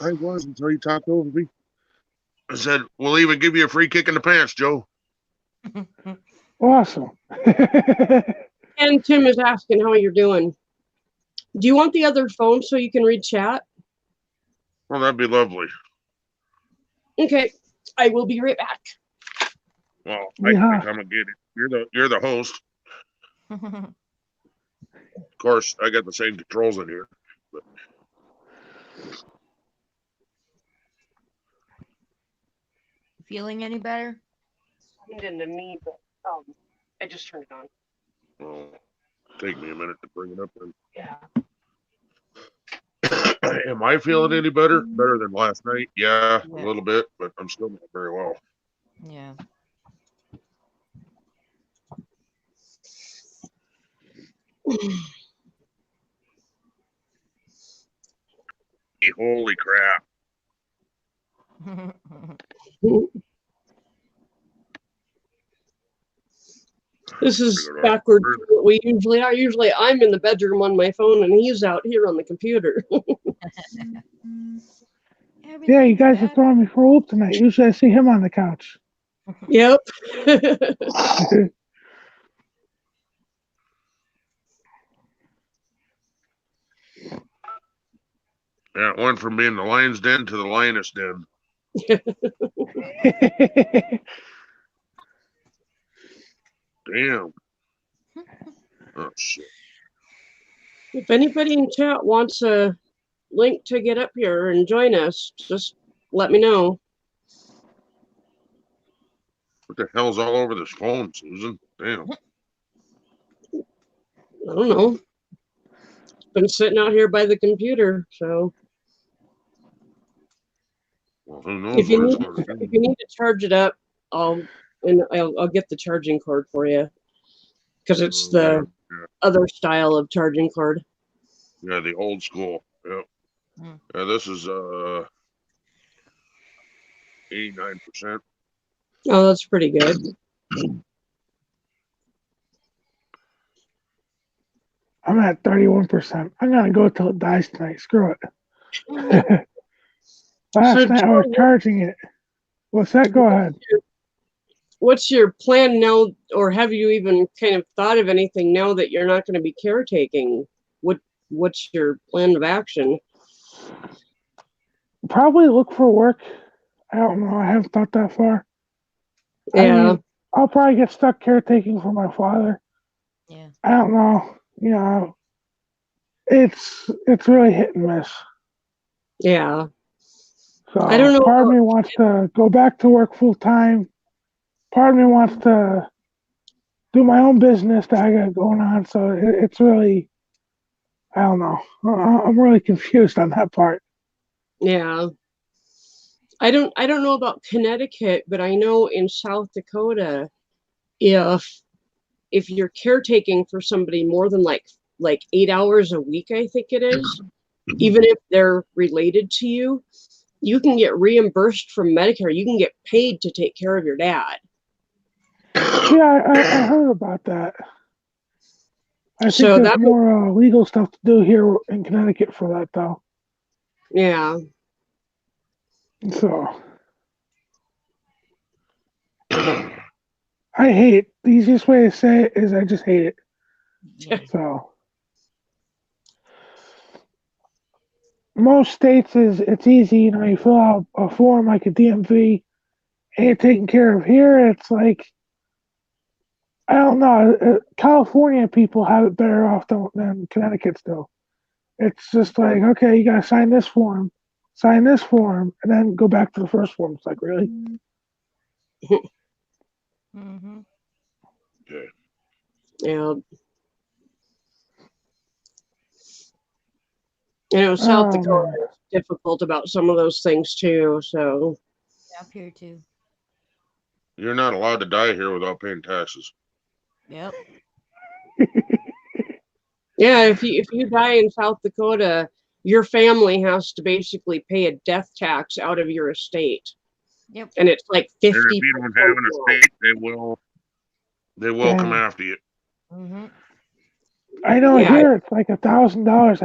I was until you talked over me. I said we'll even give you a free kick in the pants, Joe. Awesome. And Tim is asking how you're doing. Do you want the other phone so you can read chat? Well, that'd be lovely. Okay, I will be right back. Well, I can come and get it. You're the host. Of course, I got the same controls in here. But... Feeling any better? Into me, but I just turned it on. Well, take me a minute to bring it up then. Yeah. I Am I feeling any better? Better than last night? Yeah, a Yeah. little bit, but I'm still not very well. Yeah. Holy crap. This is backwards. We usually are. Usually I'm in the bedroom on my phone and he's out here on the computer. Yeah, you guys are throwing me for a loop tonight. Usually I see him on the couch. Yep. Yeah, it went from being the lion's den to the lioness den. Damn. Oh, shit. If anybody in chat wants a link to get up here and join us, just let me know. What the hell's all over this phone, Susan? Damn. I don't know. Been sitting out here by the computer, so Well, who knows if you what it's need going to if do. you need to charge it up, I'll get the charging cord for you because it's the other style of charging cord. Yeah, the old school. Yep. Mm. Yeah, this is 89%. Oh, that's pretty good. I'm at 31%. I'm gonna go till it dies tonight. Screw it. Last So, night I was Joe, charging it. What's that? Go ahead. what's your plan now, or have you even kind of thought of anything now that you're not going to be caretaking? What's your plan of action? Probably look for work. I don't know. I haven't thought that far. Yeah. I mean, I'll probably get stuck caretaking for my father. Yeah. I don't know. You know, it's really hit and miss. Yeah. So I don't know part of about- me wants to go back to work full time. Part of me wants to do my own business that I got going on. So it's really, I don't know. I'm really confused on that part. Yeah. I don't know about Connecticut, but I know in South Dakota, if you're caretaking for somebody more than like 8 hours a week, I think it is, even if they're related to you, you can get reimbursed from Medicare. You can get paid to take care of your dad. Yeah, I heard about that. I think So there's that more legal stuff to do here in Connecticut for that, though. Yeah. So I hate it. The easiest way to say it is I just hate it. Yeah. So most states it's easy. You know, you fill out a form like a DMV, and you're taken care of. Here, it's like I don't know. California people have it better off than Connecticut's do. It's just like, okay, you gotta sign this form, and then go back to the first form. It's like, really? Mm-hmm. Okay. Yeah. I know South Dakota Man. is difficult about some of those things too. So Up here too. You're not allowed to die here without paying taxes. Yep. yeah, if you die in South Dakota, your family has to basically pay a death tax out of your estate. Yep. And it's like And 50%. if you don't have an estate, they will come Yeah. after you. Mm-hmm. I know Yeah. here it's like $1,000.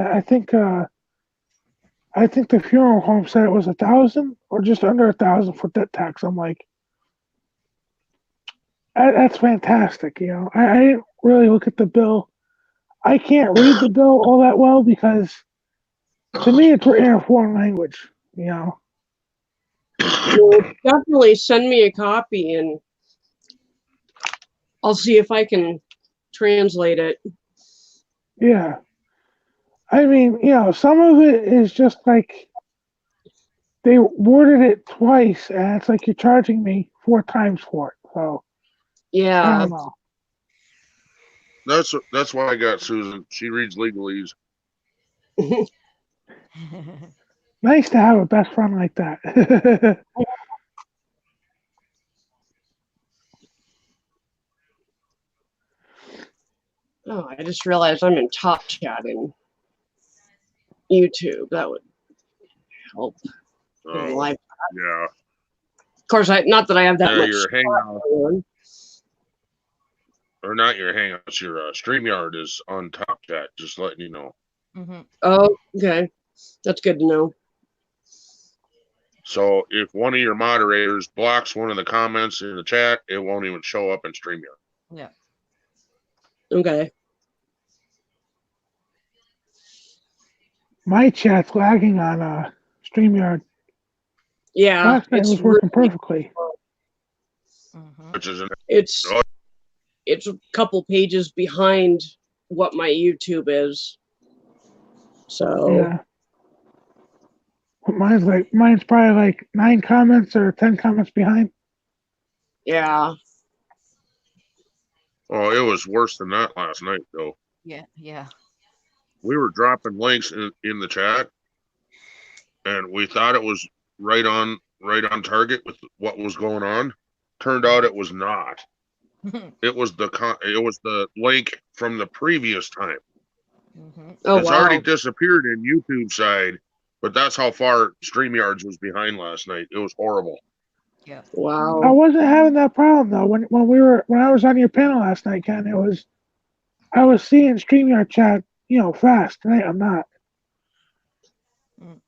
I think the funeral home said it was 1,000 or just under 1,000 for death tax. I'm like, that's fantastic. You know, I didn't really look at the bill. I can't read the bill all that well because to me it's written in a foreign language. You know. Well, definitely send me a copy and I'll see if I can translate it. Yeah. I mean, you know, some of it is just like they worded it twice, and it's like you're charging me 4 times for it. So I Yeah. don't know. That's why I got Susan. She reads legalese. Nice to have a best friend like that. Oh, I just realized I'm in top chat in YouTube. That would help. Oh, Live. yeah. Of course, not that I have that Yeah, much. your Hangout, On. or not your Hangouts, your StreamYard is on top chat, just letting you know. Mm-hmm. Oh, okay. That's good to know. So if one of your moderators blocks one of the comments in the chat, it won't even show up in StreamYard. Yeah. Okay. My chat's lagging on StreamYard. Yeah, Last night it it's was working really, perfectly. Mm-hmm. Which is it's a couple pages behind what my YouTube is. So Yeah. Mine's probably like 9 comments or 10 comments behind. yeah. Oh, it was worse than that last night, though. Yeah. Yeah. We were dropping links in the chat, and we thought it was right on target with what was going on. Turned out it was not. It was the link from the previous time. Mm-hmm. Oh It's wow. already disappeared in YouTube side, but that's how far StreamYards was behind last night. It was horrible. Yeah. I Wow. wasn't having that problem though. When I was on your panel last night, Ken, I was seeing StreamYard chat, fast. Tonight I'm not. Mm.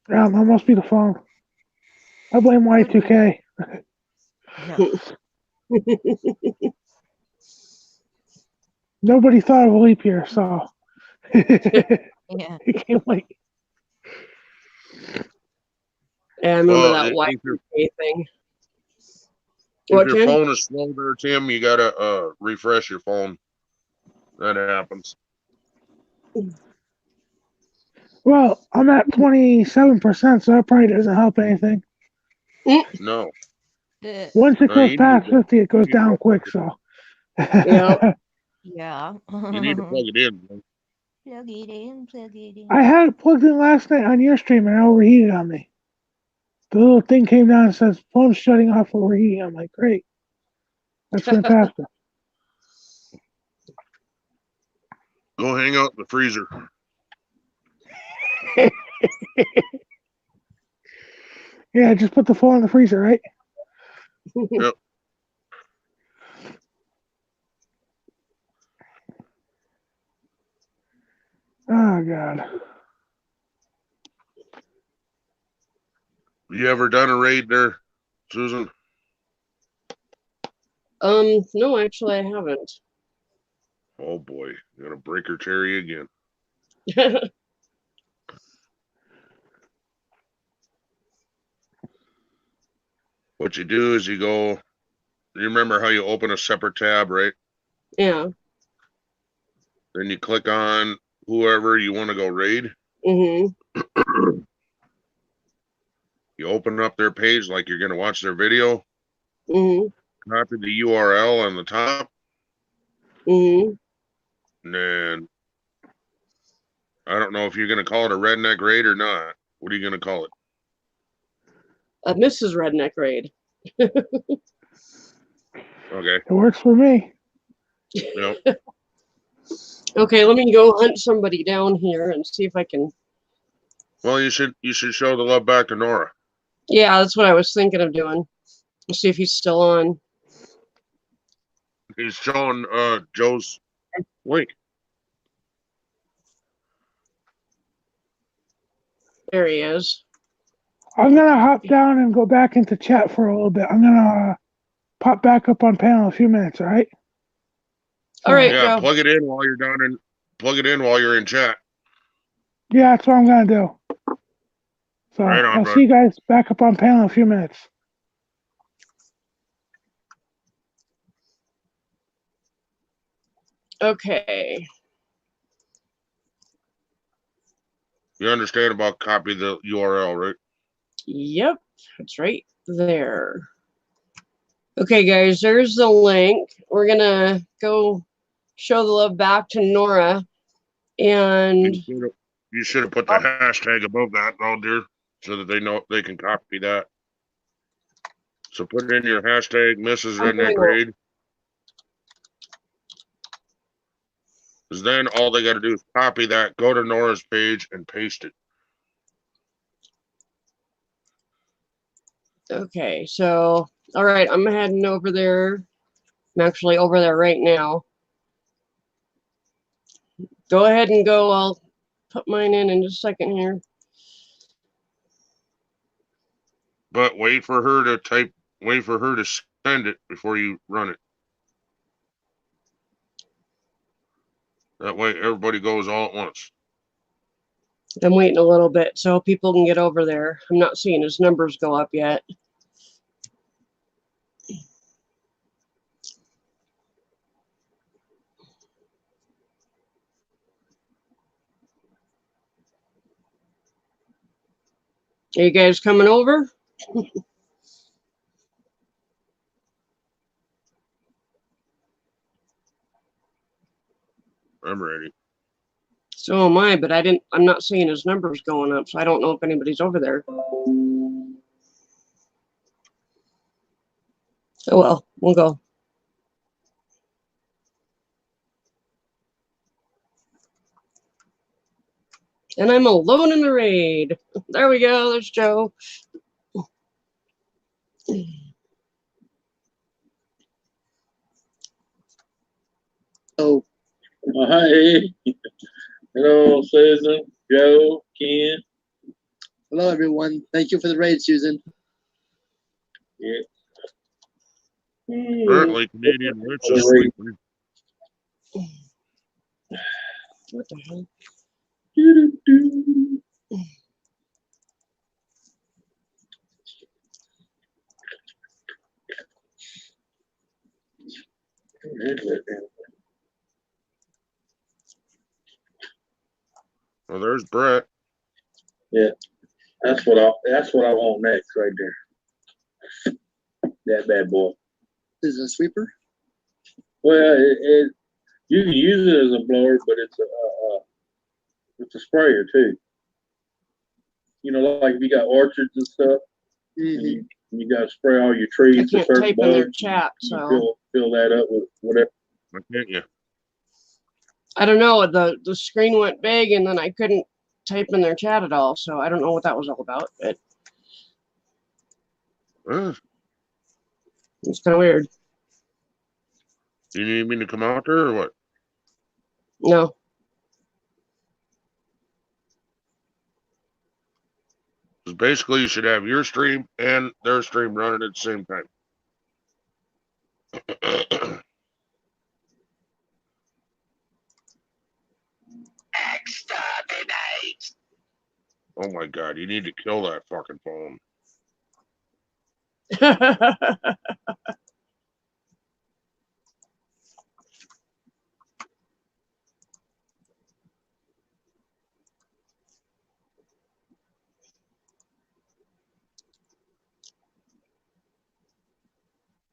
Yeah, that must be the phone. I blame Y2K. Yeah. Nobody thought of a leap year, so Yeah. it came late. Yeah, I remember Well, that if Y2K thing. your Ken? phone is slow there, Tim, you gotta refresh your phone. That happens. Well, I'm at 27%, so that probably doesn't help anything. No. Once it No, goes you past need to 50, it goes you need to down quick. plug So. Yep. Yeah. you need to plug it in. Man. Plug it in. Plug it in. I had it plugged in last night on your stream and it overheated on me. The little thing came down and says phone's shutting off overheating. I'm like, great. That's fantastic. Go hang out in the freezer. Yeah, just put the phone in the freezer, right? Yep. Oh God. You ever done a raid there, Susan? No, actually I haven't. Oh boy, you're gonna break her cherry again. What you do is you go. You remember how you open a separate tab, right? Yeah. Then you click on whoever you want to go raid. Mm-hmm. You open up their page like you're gonna watch their video. Mm-hmm. Copy the URL on the top, Mm-hmm. and then I don't know if you're gonna call it a redneck raid or not. What are you gonna call it? Mrs. Redneck Raid. Okay. It works for me. Yep. Okay, let me go hunt somebody down here and see if I can. Well, you should show the love back to Nora. Yeah, that's what I was thinking of doing. Let's see if he's still on. He's showing Joe's link. There he is. I'm gonna hop down and go back into chat for a little bit. I'm gonna pop back up on panel in a few minutes. All right. All right, Yeah, Joe. plug it in while you're down in. Plug it in while you're in chat. Yeah, that's what I'm gonna do. So Right on, I'll bud. see you guys back up on panel in a few minutes. Okay. You understand about copy the URL, right? Yep, that's right there. Okay, guys, there's the link. We're gonna go show the love back to Nora, and You You should have put the hashtag above that down there so that they know they can copy that. So put in your hashtag Mrs. I'm Redneck doing that. Raid. Because then all they got to do is copy that, go to Nora's page, and paste it. Okay, so all right, I'm heading over there. I'm actually over there right now. Go ahead and go. I'll put mine in just a second here. But wait for her to type, wait for her to send it before you run it. That way everybody goes all at once. I'm waiting a little bit so people can get over there. I'm not seeing his numbers go up yet. Are you guys coming over? I'm ready. So am I, but I'm not seeing his numbers going up, so I don't know if anybody's over there. Oh well, we'll go. And I'm alone in the raid. There we go. There's Joe. Oh, hi. Hello, Susan, Joe, Ken. Hello, everyone. Thank you for the raid, Susan. Yeah. Apparently, Canadian Rich is sleeping. What the hell? Doo-doo-doo. Well, there's Brett. Yeah, that's what I want next, right there. That bad boy. This is a sweeper. Well, you can use it as a blower, but it's a sprayer too. You know, like if you got orchards and stuff, Mm-hmm. you got to spray all your I trees for can't certain type in their bugs. chat, You so fill that up with whatever. Why can't you? I don't know. The screen went big, and then I couldn't type in their chat at all. So I don't know what that was all about. But it's kind of weird. You need me to come out there or what? No. Because basically, you should have your stream and their stream running at the same time. Exterminate! Oh my god, you need to kill that fucking phone.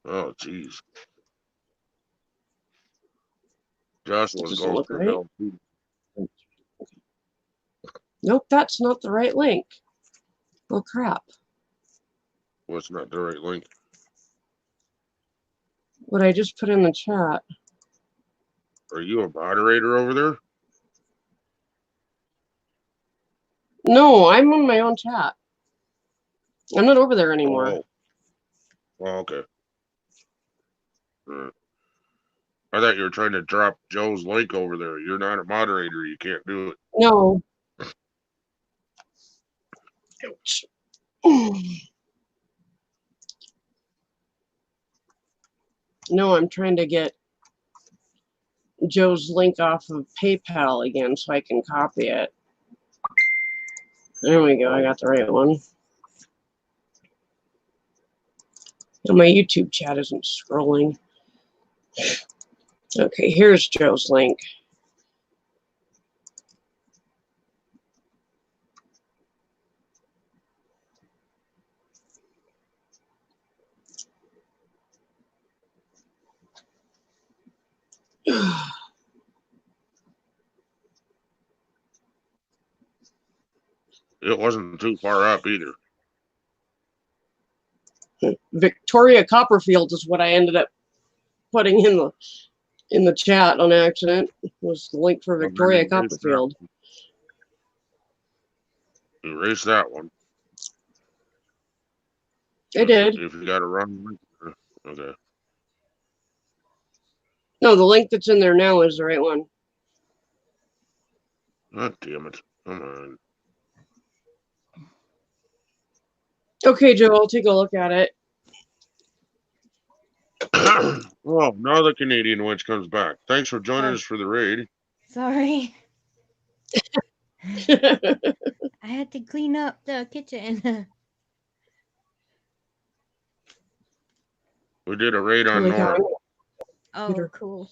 Oh, jeez. Jocelyn's Doesn't going look through right. hell too. Nope, that's not the right link. Oh crap! What's not the right link? What I just put in the chat. Are you a moderator over there? No, I'm on my own chat. I'm not over there anymore. Oh, okay. I thought you were trying to drop Joe's link over there. You're not a moderator. You can't do it. No. Ouch. No, I'm trying to get Joe's link off of PayPal again so I can copy it. There we go. I got the right one. And my YouTube chat isn't scrolling. Okay, here's Joe's link. It wasn't too far up either. Victoria Copperfield is what I ended up putting in the chat on accident. Was the link for Well, Victoria then erase that. Copperfield. Erase that one. I did. If you got to run. Okay. No, the link that's in there now is the right one. God damn it. Come on. Okay, Joe, I'll take a look at it. Well, now the Canadian witch comes back. Thanks for joining Oh. us for the raid. Sorry. I had to clean up the kitchen. We did a raid on Holy cow. Nora. Oh, Peter. cool.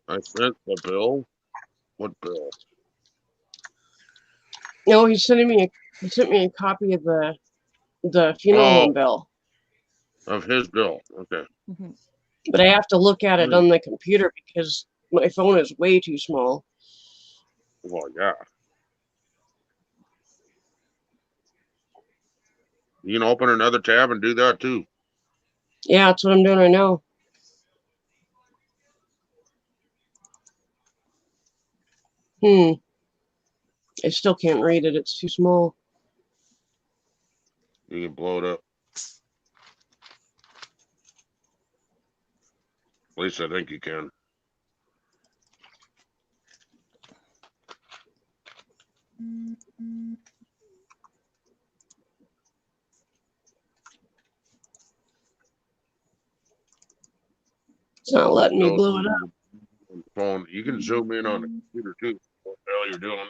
I sent the bill. What bill? No, he sent me a copy of the funeral home bill, Of his bill. Okay. Mhm. but I have to look at it on the computer because my phone is way too small. Well, yeah. You can open another tab and do that too. Yeah, that's what I'm doing right now. I still can't read it. It's too small. You can blow it up. At least I think you can. It's not letting me Go blow to it up. the phone. You can zoom in on the computer too. What the hell you're doing?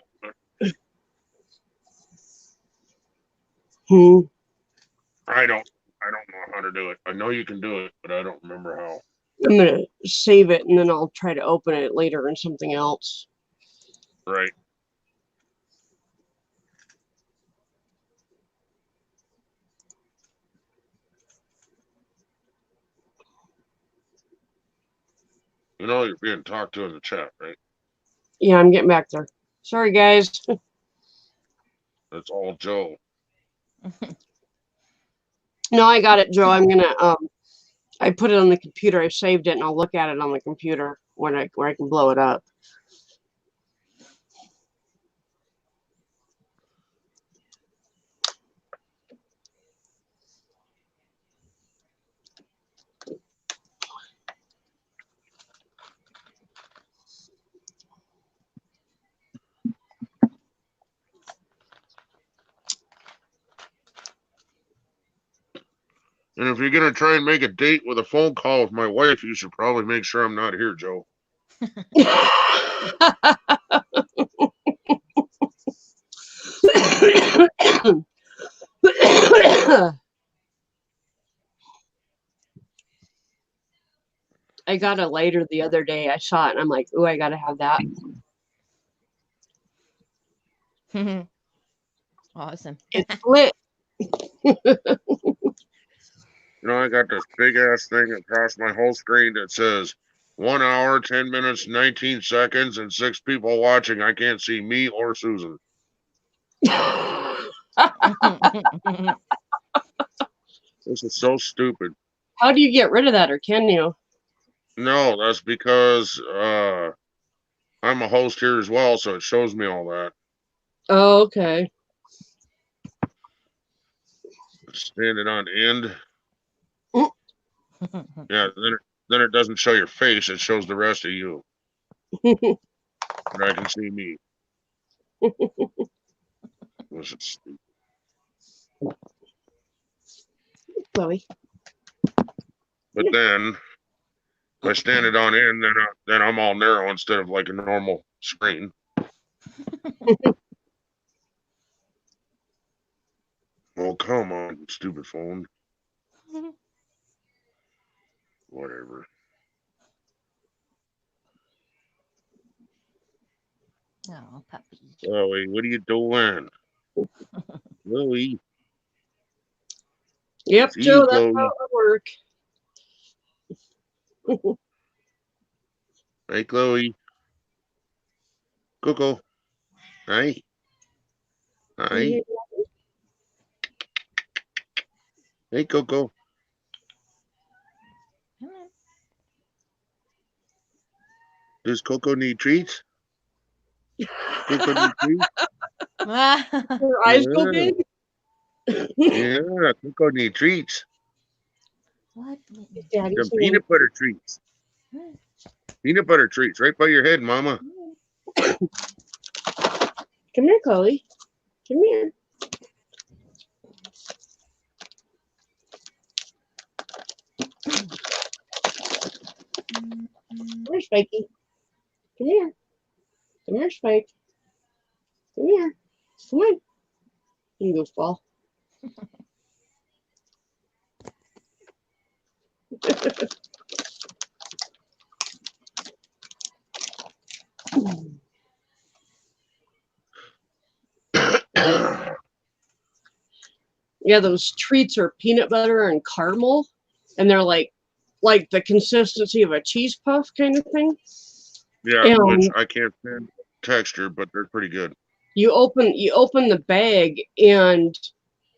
I don't know how to do it. I know you can do it, but I don't remember how. I'm gonna save it and then I'll try to open it later in something else. Right. You know you're being talked to in the chat, right? Yeah, I'm getting back there. Sorry, guys. That's all Joe. No, I got it, Joe. I'm gonna I put it on the computer. I saved it and I'll look at it on the computer where I can blow it up. And if you're gonna try and make a date with a phone call with my wife, you should probably make sure I'm not here, Joe. I got a lighter the other day. I saw it and I'm like, ooh, I gotta have that. Awesome. It's lit. You know, I got this big ass thing across my whole screen that says 1 hour, 10 minutes, 19 seconds, and 6 people watching. I can't see me or Susan. This is so stupid. How do you get rid of that, or can you? No, that's because I'm a host here as well, so it shows me all that. Oh, okay. Standing on end. Yeah, then it doesn't show your face, it shows the rest of you. And I can see me. This is stupid. Chloe. But then if I stand it on end, then I'm all narrow instead of like a normal screen. Well, come on, stupid phone. Whatever. Oh, puppy. Chloe, what are you doing? Chloe. Yep, See Joe, you, that's Chloe. how it would work. Hey, Chloe. Coco. Hi. Hi. Hey, Coco. Does Coco need treats? Coco need treats? Her eyes go Yeah. big. Yeah, Coco need treats. What? Daddy's Some saying, peanut butter treats. Peanut butter treats right by your head, Mama. "Come here, Chloe. Come here." Come here, Spikey. Come here. Come here, Spike. Come here. Come on. You goofball. Yeah, those treats are peanut butter and caramel, and they're like the consistency of a cheese puff kind of thing. Yeah, which And I can't stand texture, but they're pretty good. you open the bag, and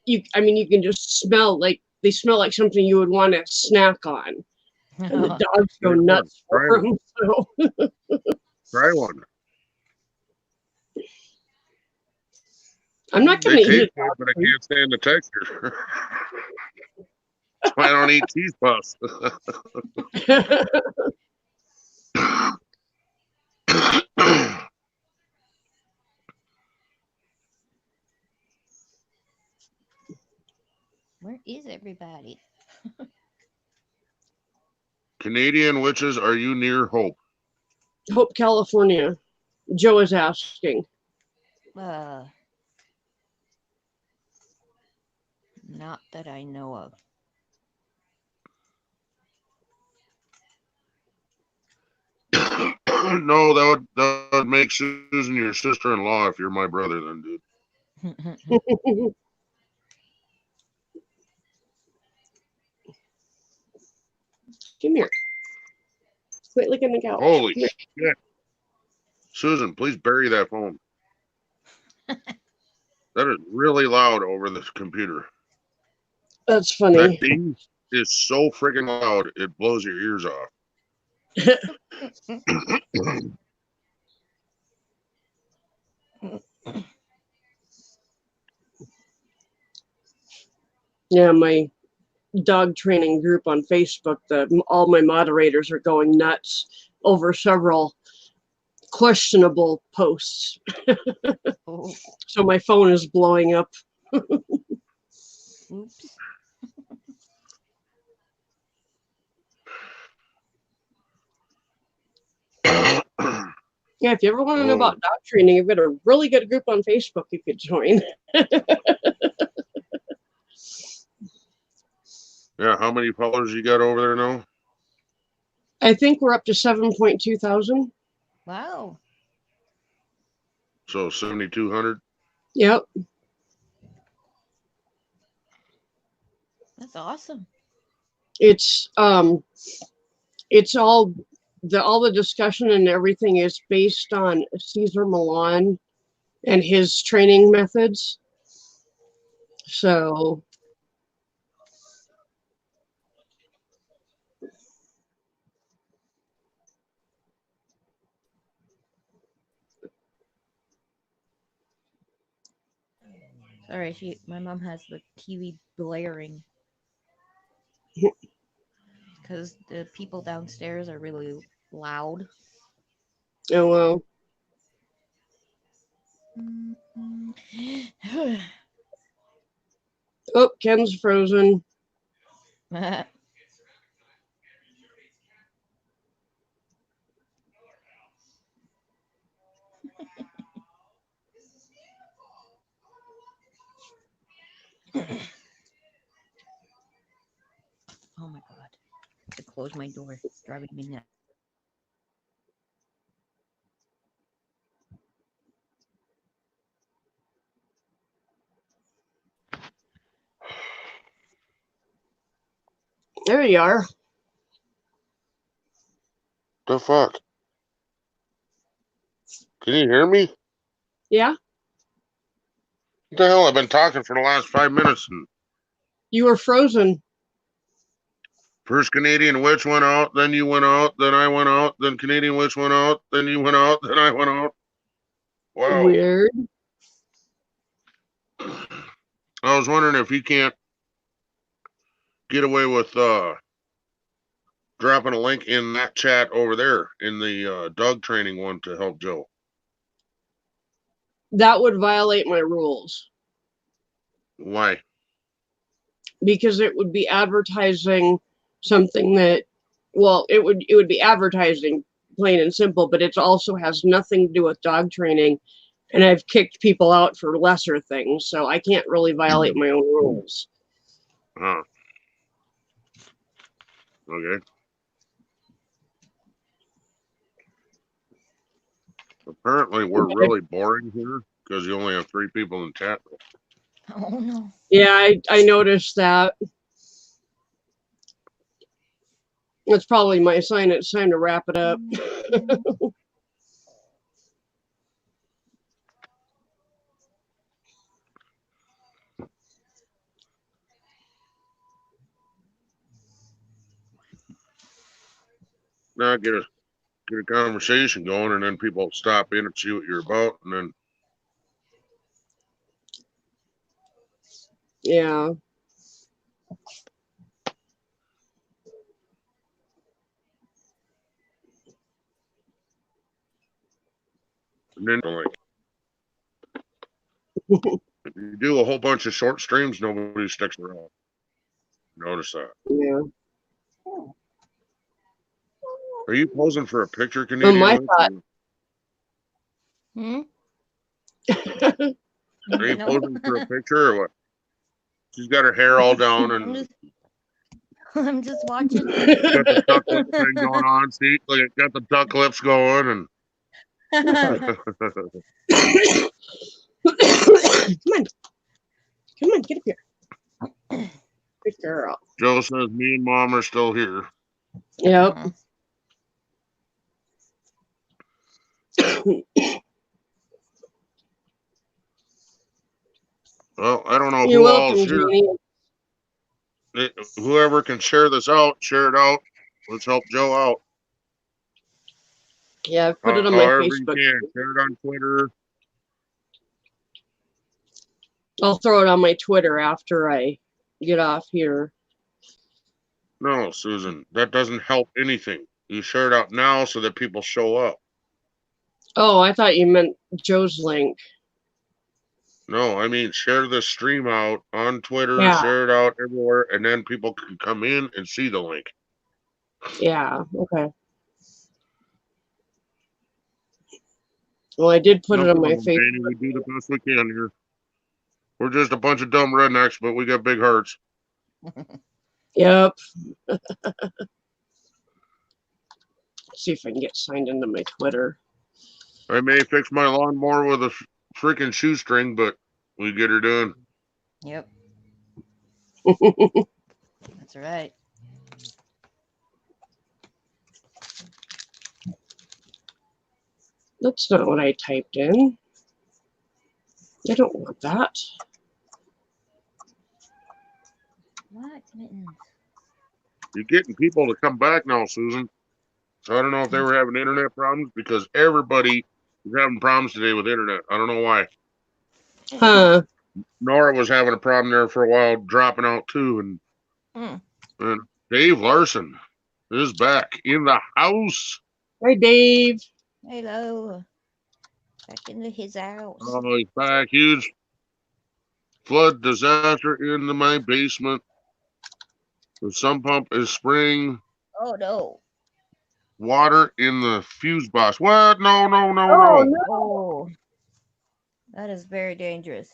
you can just smell like they smell like something you would want to snack on, and the dogs go There's one. nuts for Try one. them. So Try one. I'm not going They to eat taste it. good, but I can't stand the texture. That's why I don't eat cheese puffs. Where is everybody? Canadian witches, are you near Hope? Hope, California. Joe is asking. Not that I know of. No, that would make Susan your sister-in-law if you're my brother, then, dude. Come here. Quit licking the couch. Holy Come here. shit. Susan, please bury that phone. That is really loud over this computer. That's That funny. ding is so freaking loud, it blows your ears off. Yeah, my dog training group on Facebook, all my moderators are going nuts over several questionable posts. Oh, So my phone is blowing up. oops. Yeah, if you ever want to know Oh, about dog training, I've got a really good group on Facebook you could join. yeah, how many followers you got over there now? I think we're up to 7.2 thousand. Wow. So 7,200. Yep. That's awesome. It's all the discussion and everything is based on Caesar Milan and his training methods. So Sorry, my mom has the TV blaring because the people downstairs are really loud. oh well. Oh, Ken's frozen. Oh my god. I have to close my door. It's driving me nuts. There you are. The fuck? Can you hear me? Yeah, What the hell? I've been talking for the last 5 minutes. And you were frozen. first Canadian Witch went out, then you went out, then I went out, then Canadian Witch went out, then you went out, then I went out. Wow. Weird. I was wondering if you can't get away with dropping a link in that chat over there in the dog training one to help Joe. That would violate my rules Why? because it would be advertising something that, well, it would be advertising plain and simple, but it also has nothing to do with dog training. And I've kicked people out for lesser things, so I can't really violate my own rules. Huh. Okay. Apparently, we're really boring here because you only have 3 people in chat. Oh no. Yeah, I noticed that. It's probably my sign. It's time to wrap it up. Now get a conversation going, and then people stop in and see what you're about, and then Yeah. like if you do a whole bunch of short streams, nobody sticks around. Notice that. Yeah. Are you posing for a picture, Canadian? my Witch, thought. Hmm? Are you No. posing for a picture or what? She's got her hair all down and I'm just watching. got the duck lip thing going on. See, look, it got the duck lips going, and Come on, get up here. Good girl. Joe says me and Mom are still here. Yep. Well, I don't know You're who welcome, all's here. Janie. Whoever can share this out, share it out. Let's help Joe out. Yeah, I've put it on my However Facebook. you can. Share it on Twitter. I'll throw it on my Twitter after I get off here. No, Susan, that doesn't help anything. You share it out now so that people show up. Oh, I thought you meant Joe's link. No, I mean share the stream out on Twitter, Yeah. share it out everywhere, and then people can come in and see the link. Yeah, okay. Well, I did put it on my problem, Danny. Facebook. We do the best we can here. We're just a bunch of dumb rednecks, but we got big hearts. Yep. See if I can get signed into my Twitter. I may fix my lawnmower with a freaking shoestring, but we get her done. Yep. That's right. That's not what I typed in. I don't want that. What mittens? You're getting people to come back now, Susan. So I don't know if they were having internet problems because everybody is having problems today with internet. I don't know why. Huh. Nora was having a problem there for a while, dropping out too. And Dave Larson is back in the house. Hi, Dave. Hello. Back into his house. Oh, he's back. Huge flood disaster into my basement. The sump pump is spraying Oh no. water in the fuse box. What? No. Oh. That is very dangerous.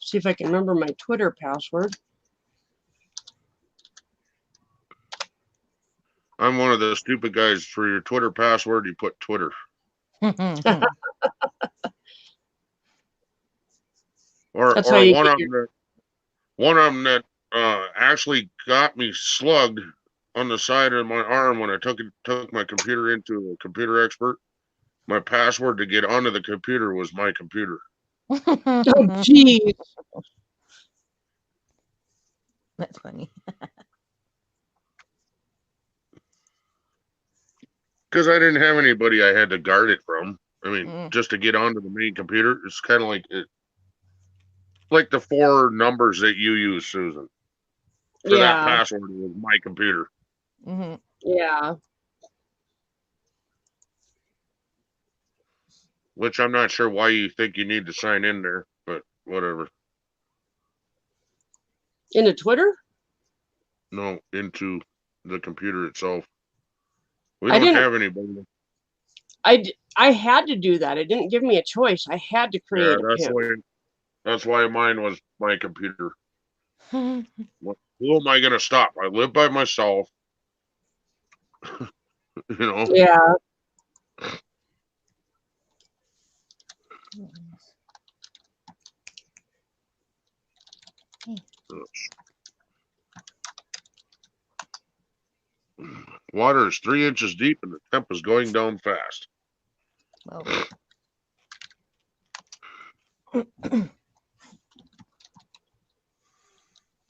See if I can remember my Twitter password. I'm one of the stupid guys. For your Twitter password, you put Twitter. Or That's how you one get of them One of them that actually got me slugged on the side of my arm when I took my computer into a computer expert. My password to get onto the computer was my computer. Oh, geez. That's funny. Because I didn't have anybody I had to guard it from. I mean, Mm. just to get onto the main computer, it's kind of like like the 4 numbers that you use, Susan. For that Yeah. password was my computer. Hmm. Yeah. Which I'm not sure why you think you need to sign in there, but whatever. Into Twitter? No, into the computer itself. We I don't didn't- have anybody. I had to do that. It didn't give me a choice. I had to create Yeah, a account. that's why mine was my computer. Who am I gonna stop? I live by myself. You know. Yeah. Water is 3 inches deep and the temp is going down fast. Well.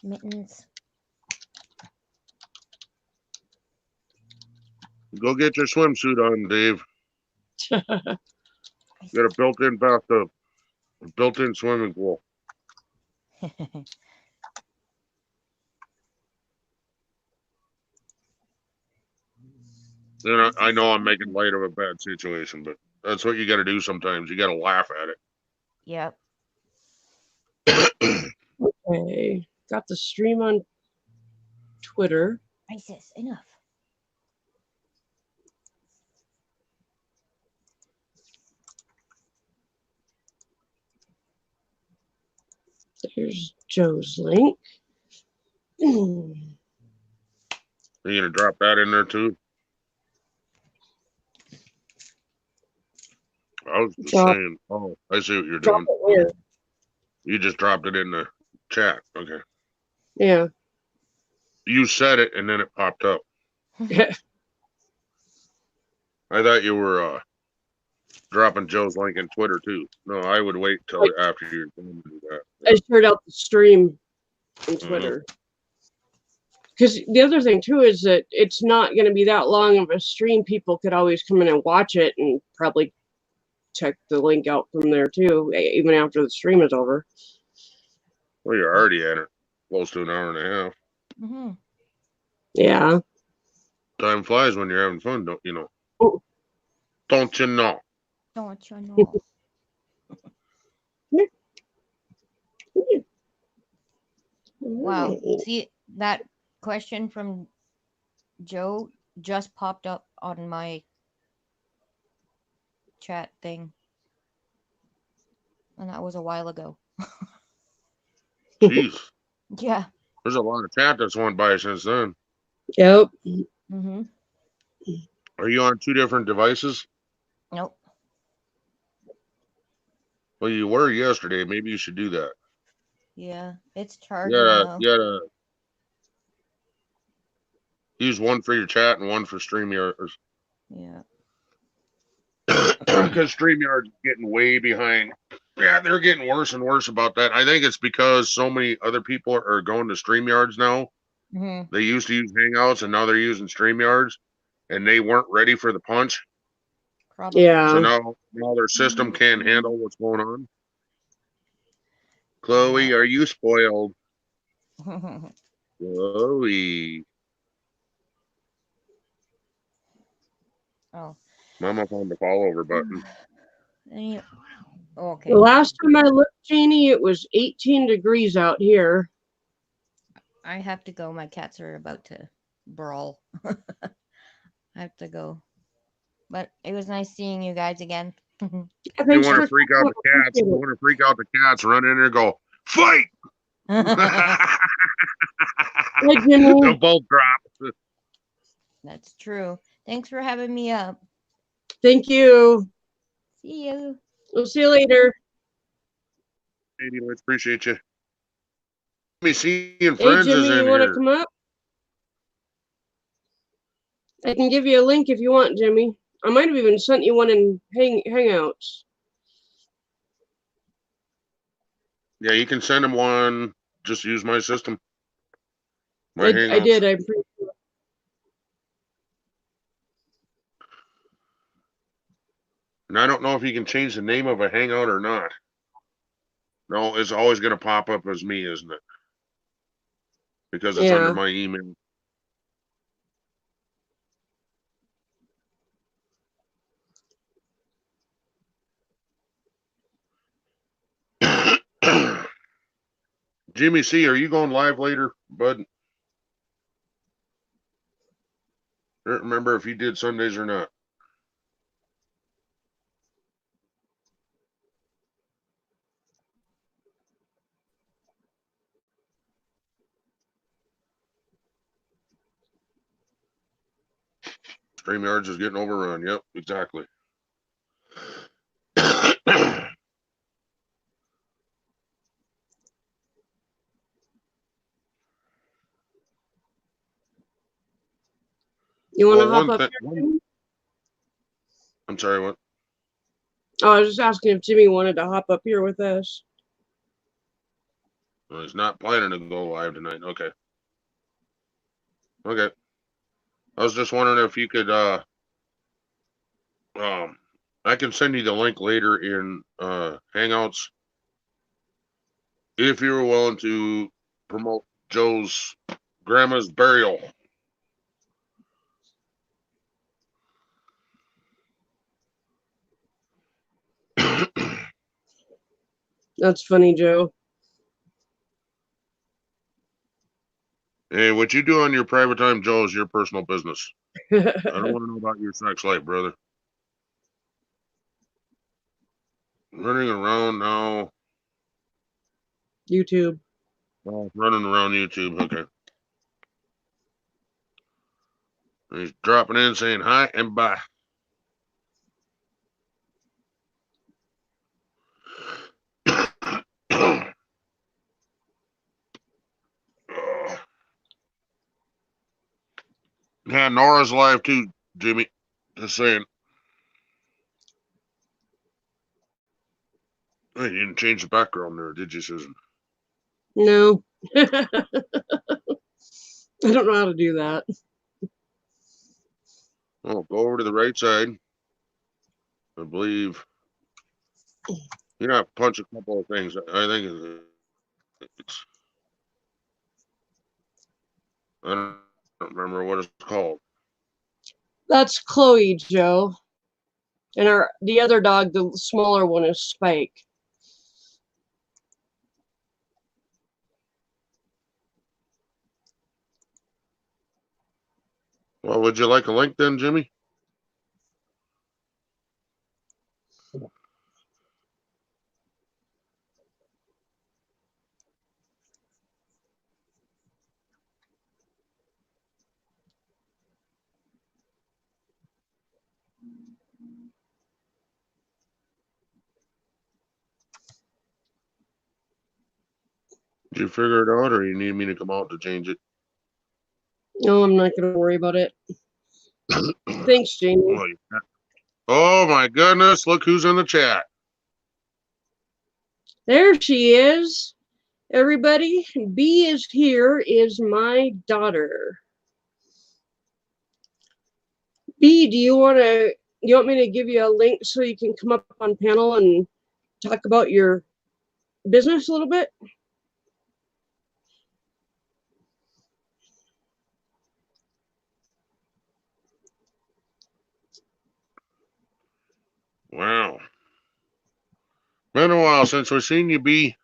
Mittens. Go get your swimsuit on, Dave. Got a built-in bathtub, a built-in swimming pool. And I know I'm making light of a bad situation, but that's what you got to do sometimes. You got to laugh at Yep. it. Okay. Got the stream on Twitter. Isis, enough. There's Joe's link. Are you gonna drop that in there too? I was just Drop- saying. Oh, I see what you're Drop doing. it where? You just dropped it in the chat. Okay. Yeah. You said it and then it popped up. I thought you were dropping Joe's link in Twitter too. No, I would wait till after you're done to do that. I shared out the stream on Mhm. Twitter. Because the other thing too is that it's not going to be that long of a stream. People could always come in and watch it and probably check the link out from there too, even after the stream is over. Well, you're already at it. Close to an hour and a half. Mm-hmm. Yeah. Time flies when you're having fun, don't you know? Oh. Don't you know? Don't you know? Wow. See, that question from Joe just popped up on my chat thing. And that was a while ago. Jeez. Yeah. There's a lot of chat that's went by since then. Yep. Mm-hmm. Are you on 2 different devices? Nope. Well, you were yesterday. Maybe you should do that. Yeah. It's charging though. You gotta use one for your chat and one for StreamYard. Yeah. Because StreamYard's getting way behind. Yeah, they're getting worse and worse about that. I think it's because so many other people are going to StreamYards now. Mm-hmm. They used to use Hangouts and now they're using StreamYards, and they weren't ready for the punch. Probably. Yeah. So now their system can't handle what's going on. Chloe, are you spoiled? Chloe. Oh. Mama found the fall over button. Okay. The last time I looked, Janie, it was 18 degrees out here. I have to go. My cats are about to brawl. I have to go. But it was nice seeing you guys again. You want to freak out the cats? You want to freak out the cats? Run in there and go fight. They'll both drop. That's true. Thanks for having me up. Thank you. See you. We'll see you later. Anyway, appreciate you. C and Hey, Friends is Jimmy, in you want to here. come up? I can give you a link if you want, Jimmy. I might have even sent you one in Hangouts. Yeah, you can send him one. Just use my system. My I Hangouts. did. I'm pretty sure. And I don't know if you can change the name of a Hangout or not. No, it's always going to pop up as me, isn't it? Because it's under Yeah. my email. Jimmy C, are you going live later, bud? I don't remember if you did Sundays or not. StreamYards is getting overrun. Yep, exactly. You want to Well, hop up here, Jimmy? I'm sorry, what? Oh, I was just asking if Jimmy wanted to hop up here with us. Well, he's not planning to go live tonight. Okay. Okay. I was just wondering if you could I can send you the link later in Hangouts if you're willing to promote Joe's grandma's burial. That's funny, Joe. Hey, what you do on your private time, Joe, is your personal business. I don't want to know about your sex life, brother. Running around now. YouTube. Oh, running around YouTube. Okay. He's dropping in saying hi and bye. Yeah, Nora's live too, Jimmy. Just saying. Hey, you didn't change the background there, did you, Susan? No. I don't know how to do that. Oh, go over to the right side. I believe you know, punch a couple of things. I think it's I don't remember what it's called. That's Chloe, Joe. And the other dog, the smaller one, is Spike. Well, would you like a link then, Jimmy? Did you figure it out, or you need me to come out to change it? No, I'm not going to worry about it. Thanks, Jamie. Oh, yeah. Oh my goodness! Look who's in the chat. There she is. Everybody, B is here, is my daughter. B, do you want me to give you a link so you can come up on panel and talk about your business a little bit? Wow. Been a while since we've seen you, B.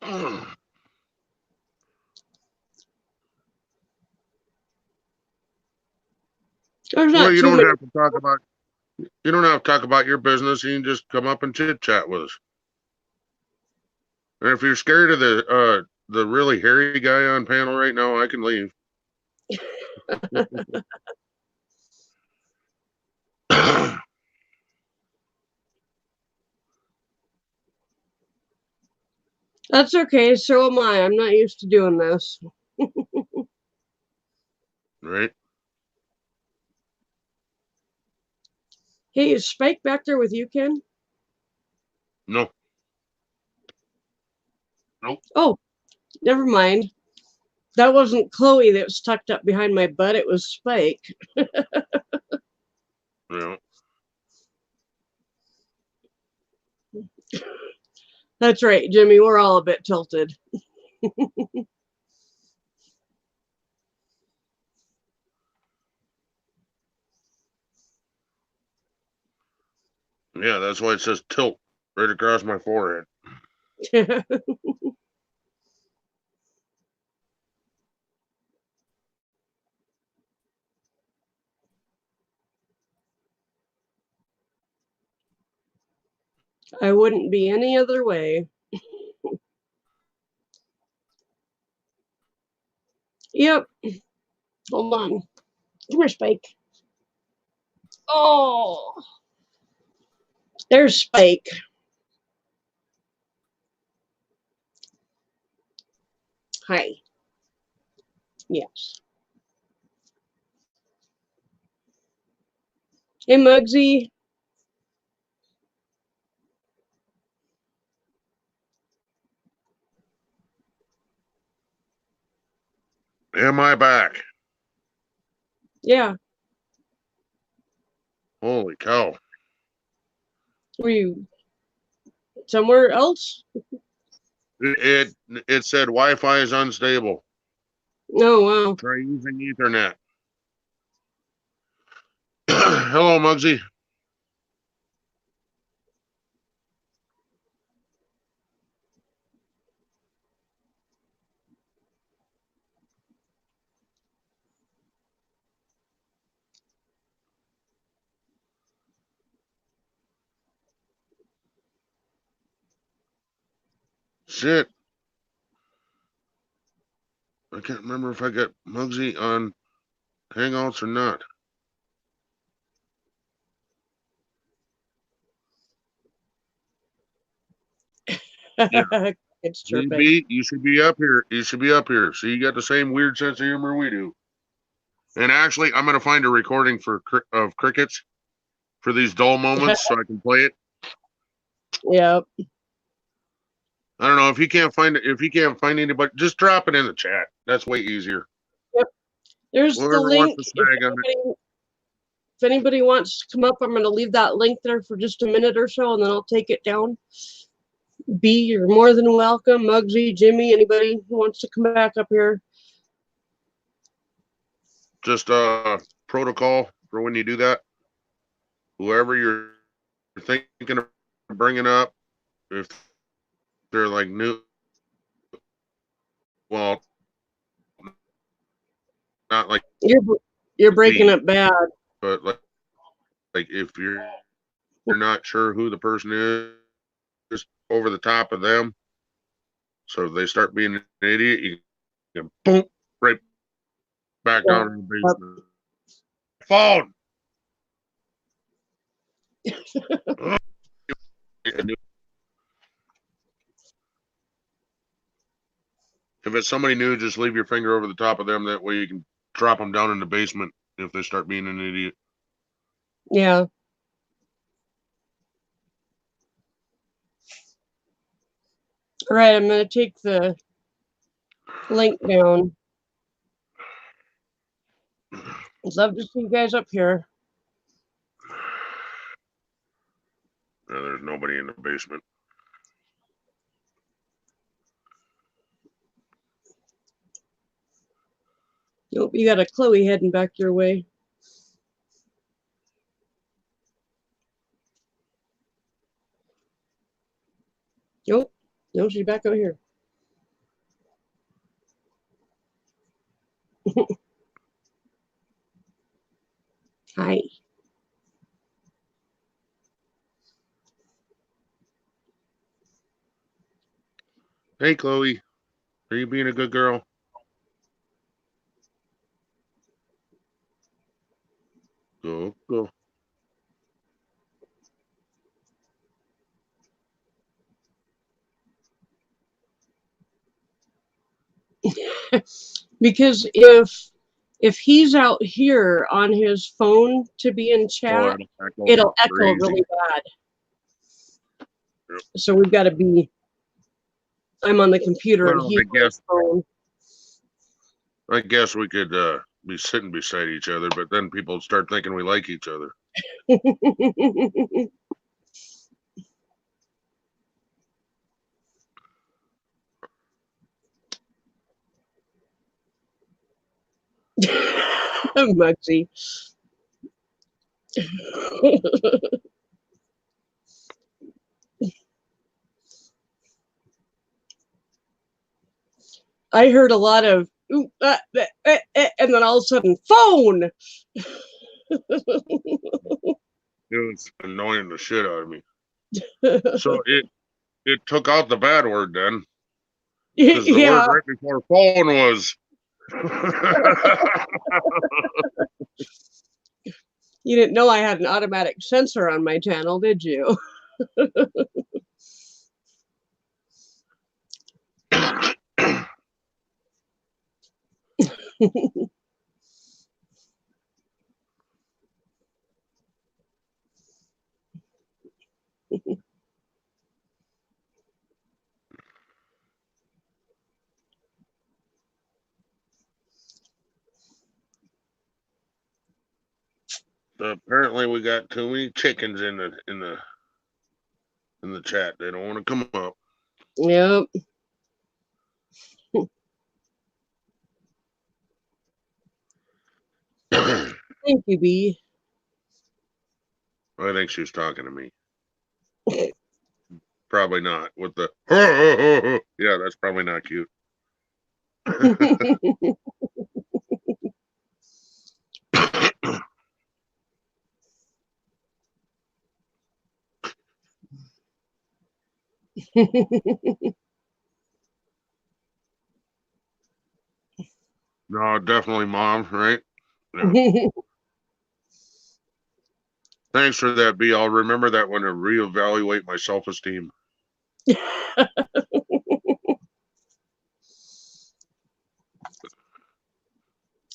There's Well, not you too don't many. have to talk about your business. You can just come up and chit chat with us. And if you're scared of the really hairy guy on panel right now, I can leave. That's okay. So am I. I'm not used to doing this. Right? Hey, is Spike back there with you, Ken? No. Nope. Oh, never mind. That wasn't Chloe that was tucked up behind my butt. It was Spike. Yeah. That's right, Jimmy. We're all a bit tilted. Yeah, that's why it says tilt right across my forehead. I wouldn't be any other way. Yep. Hold on. Come here, Spike. Oh, there's Spike. Hi. Yes. Hey, Muggsy. Am I back? Yeah. Holy cow. Were you somewhere else? It said Wi-Fi is unstable. Oh, wow. Try using Ethernet. Hello, Muggsy. Shit. I can't remember if I got Muggsy on Hangouts or not. Yeah. It's chirping. ZB, you should be up here. You should be up here. So you got the same weird sense of humor we do. And actually, I'm going to find a recording of crickets for these dull moments so I can play it. Yep. I don't know if you can't find it. If you can't find anybody, just drop it in the chat. That's way easier. Yep. There's the Whoever wants link. to snag on it. If anybody wants to come up, I'm going to leave that link there for just a minute or so, and then I'll take it down. B, you're more than welcome. Muggsy, Jimmy, anybody who wants to come back up here. Just protocol for when you do that. Whoever you're thinking of bringing up, if they're like new, well, not like You're breaking me, up bad. but like if you're not sure who the person is over the top of them, so if they start being an idiot, you can boom right back down in the basement. Phone. If it's somebody new, just leave your finger over the top of them. That way you can drop them down in the basement if they start being an idiot. Yeah. All right, I'm going to take the link down. I'd love to see you guys up here. There's nobody in the basement. Nope, you got a Chloe heading back your way. Nope. No, she's back over here. Hi. Hey, Chloe, are you being a good girl? Go, go. Because if he's out here on his phone to be in chat, it'll echo really bad. Yep. So we've got to be. I'm on the computer and Well, he's on his phone. I guess we could be sitting beside each other, but then people start thinking we like each other. Mugsy. I heard a lot of ooh, and then all of a sudden, phone. It was annoying the shit out of me. So it took out the bad word then, because the Yeah. word right before phone was. You didn't know I had an automatic censor on my channel, did you? Apparently, we got too many chickens in the chat. They don't want to come up. Yep. Thank you, B. I think she's talking to me. Probably not. With the yeah, that's probably not cute. No, definitely mom, right? Yeah. Thanks for that, B. I'll remember that when I reevaluate my self-esteem.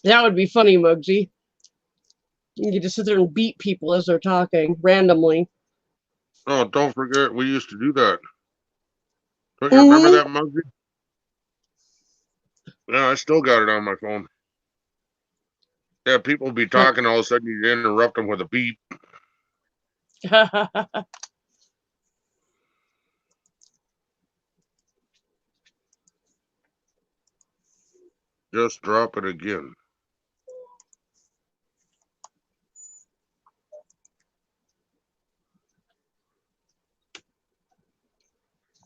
That would be funny, Muggsy. You could just sit there and beat people as they're talking randomly. Oh, don't forget, we used to do that. Don't you remember that, Muggsy? Yeah, I still got it on my phone. Yeah, people be talking, all of a sudden you interrupt them with a beep. Just drop it again.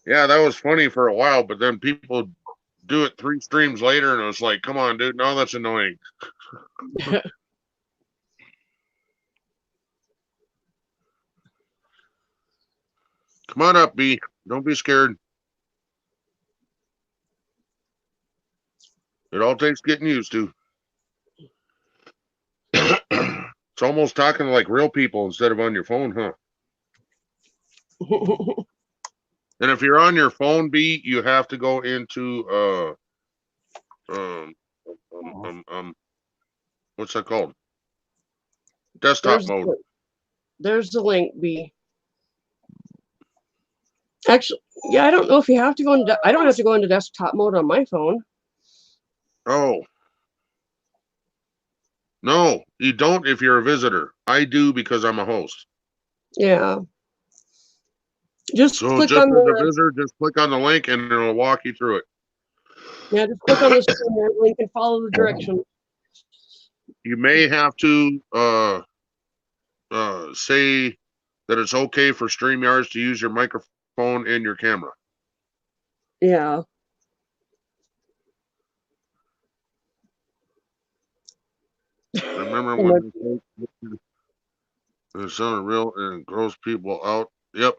Yeah, that was funny for a while, but then people do it 3 streams later, and it was like, come on, dude, no, that's annoying. Come on up, B. Don't be scared. It all takes getting used to. It's almost talking like real people instead of on your phone, huh? And if you're on your phone, B, you have to go into what's that called? Desktop mode. There's the link, B. Actually, yeah, I don't know if you have to go into. I don't have to go into desktop mode on my phone. Oh. No, you don't if you're a visitor. I do because I'm a host. Yeah. Just So click just on as a the. visitor, just click on the link and it'll walk you through it. Yeah, just click on the link and follow the directions. You may have to say that it's okay for StreamYards to use your microphone and your camera. Yeah. Remember when it sounded real and gross people out? Yep.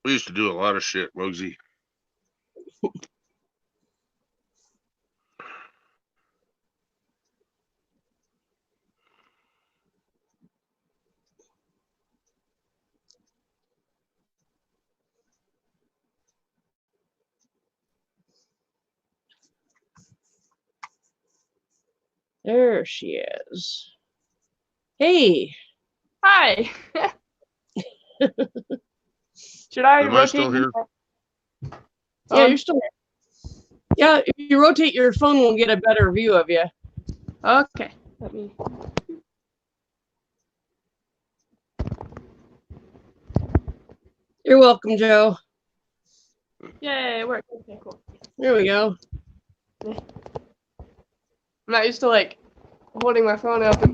We used to do a lot of shit, Muggsy. There she is. Hey. Hi. Should I Am I rotate still here? Yeah, you're still there. Yeah, if you rotate your phone, we'll get a better view of you. Okay. Let me. You're welcome, Joe. Yay, it worked. Okay, cool. There we go. I'm not used to like holding my phone up. And...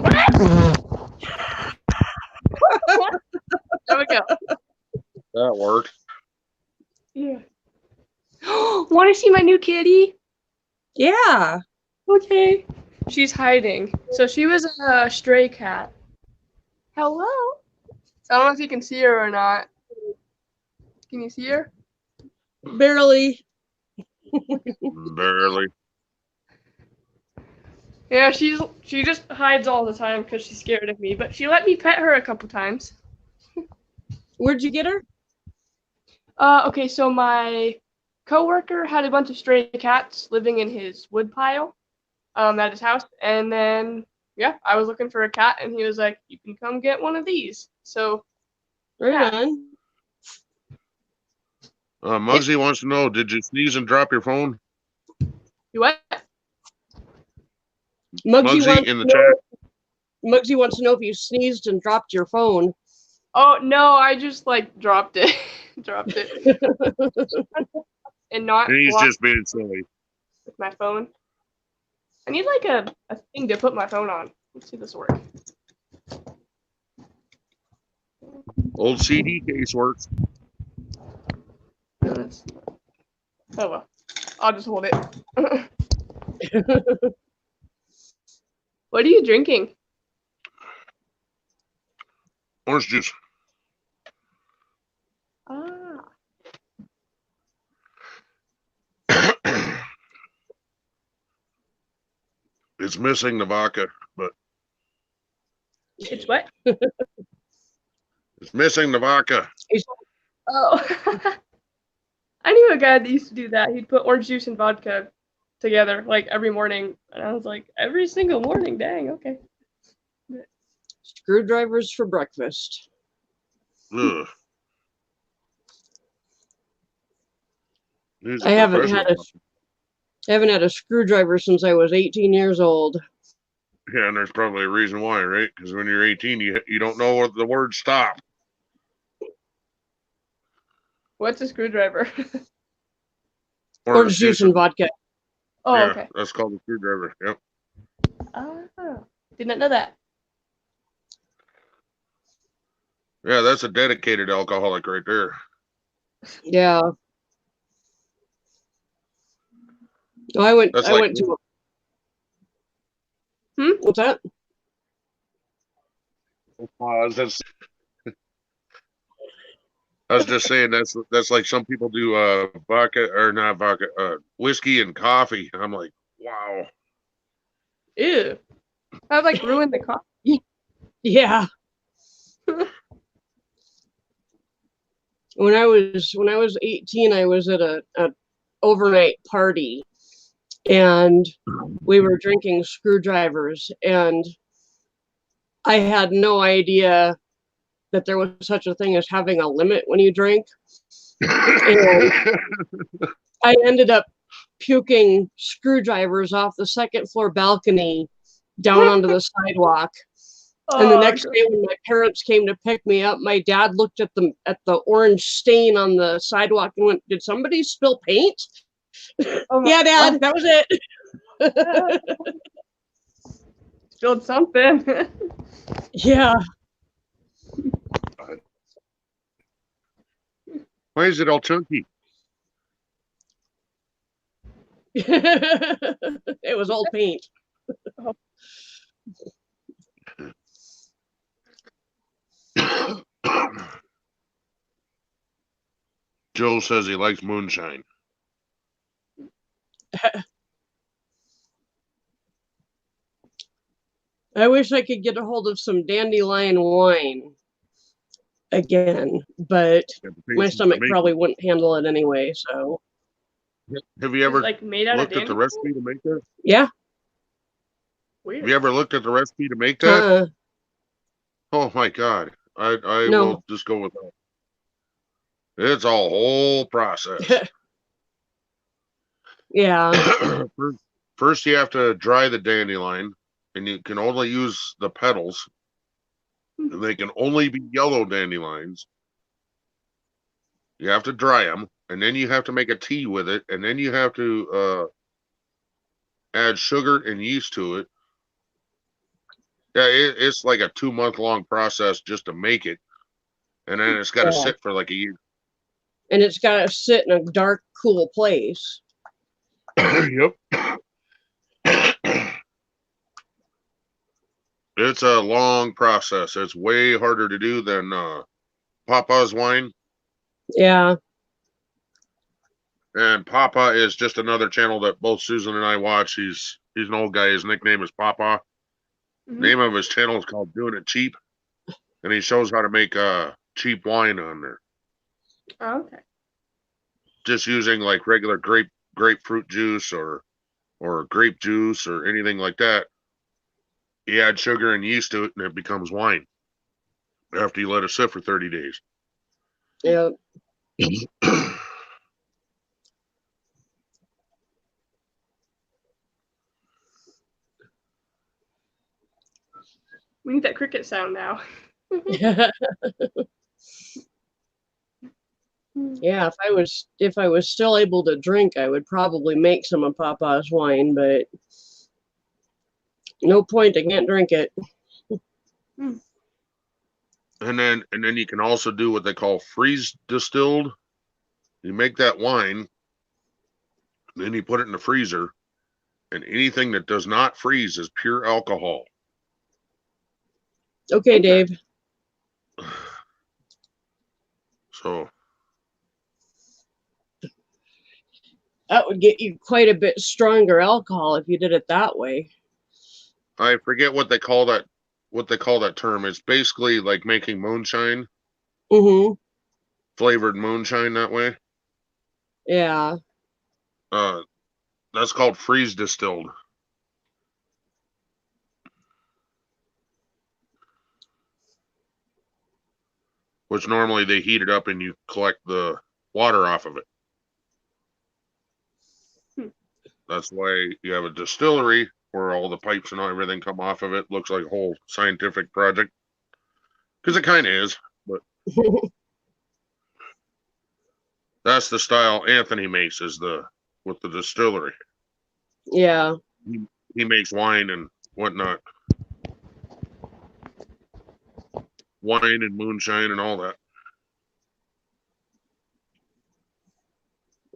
There we go. That worked. Yeah. Want to see my new kitty? Yeah. Okay. She's hiding. So she was a stray cat. Hello. So I don't know if you can see her or not. Can you see her? Barely. Barely. Yeah, she just hides all the time because she's scared of me. But she let me pet her a couple times. Where'd you get her? Okay, so my coworker had a bunch of stray cats living in his wood pile, at his house, and then yeah, I was looking for a cat, and he was like, "You can come get one of these." So Right yeah. on. Muggsy wants to know, did you sneeze and drop your phone? You what? Muggsy in the chat. Muggsy wants to know if you sneezed and dropped your phone. Oh no, I just like dropped it, and not And he's blocked just being silly. with my phone. I need like a thing to put my phone on. Let's see this work. Old CD case works. No, that's... Oh well, I'll just hold it. What are you drinking? Orange juice. Ah. It's missing the vodka, but It's what? it's missing the vodka. Oh. I knew a guy that used to do that. He'd put orange juice and vodka together like every morning. And I was like, every single morning? Dang, okay. Screwdrivers for breakfast. Ugh. I haven't had a screwdriver since I was 18 years old. Yeah, and there's probably a reason why, right? Because when you're 18, you don't know what the word stop. What's a screwdriver? Orange juice and vodka. Oh, yeah, okay. that's called a screwdriver. Yep. Ah, did not know that. Yeah, that's a dedicated alcoholic right there. Yeah. I went That's to What's that? I was just saying that's like some people do vodka or not vodka, whiskey and coffee. I'm like, wow. Ew. I've like ruined the coffee. Yeah. When I was 18, I was at a overnight party, and we were drinking screwdrivers, and I had no idea that there was such a thing as having a limit when you drink. And I ended up puking screwdrivers off the second floor balcony down onto the sidewalk. And the next day when my parents came to pick me up, my dad looked at the orange stain on the sidewalk and went, "Did somebody spill paint?" Oh yeah, Dad, that was it. Spilled something. Yeah. Why is it all chunky? It was old paint. Joe says he likes moonshine. I wish I could get a hold of some dandelion wine again, but my stomach probably wouldn't handle it anyway, so. Have you ever like made out looked of at the recipe to make that? Yeah. Weird. Have you ever looked at the recipe to make that? Uh, Oh my God. I No. will just go with that. It's a whole process. yeah. First, you have to dry the dandelion, and you can only use the petals. And they can only be yellow dandelions. You have to dry them, and then you have to make a tea with it, and then you have to add sugar and yeast to it. Yeah, it's like a 2-month long process just to make it, and then it's got to Yeah. sit for like a year. And it's got to sit in a dark, cool place. Yep. It's a long process. It's way harder to do than Papa's wine. Yeah. And Papa is just another channel that both Susan and I watch. He's an old guy. His nickname is Papa. Name of his channel is called Doing It Cheap, and he shows how to make cheap wine on there. Oh, okay. Just using like regular grapefruit juice or grape juice or anything like that. You add sugar and yeast to it, and it becomes wine. After you let it sit for 30 days. Yeah. We need that cricket sound now. Yeah, if I was still able to drink, I would probably make some of Papa's wine, but no point, I can't drink it. And then you can also do what they call freeze distilled. You make that wine, then you put it in the freezer, and anything that does not freeze is pure alcohol. Okay, Dave. So That would get you quite a bit stronger alcohol if you did it that way. I forget what they call that. What they call that term. It's basically like making moonshine. Mm-hmm. Flavored moonshine that way. Yeah. That's called freeze distilled. Which normally they heat it up and you collect the water off of it. That's why you have a distillery where all the pipes and everything come off of it. Looks like a whole scientific project. Because it kind of is, but that's the style Anthony makes with the distillery. Yeah. He makes wine and whatnot. Wine and moonshine and all that.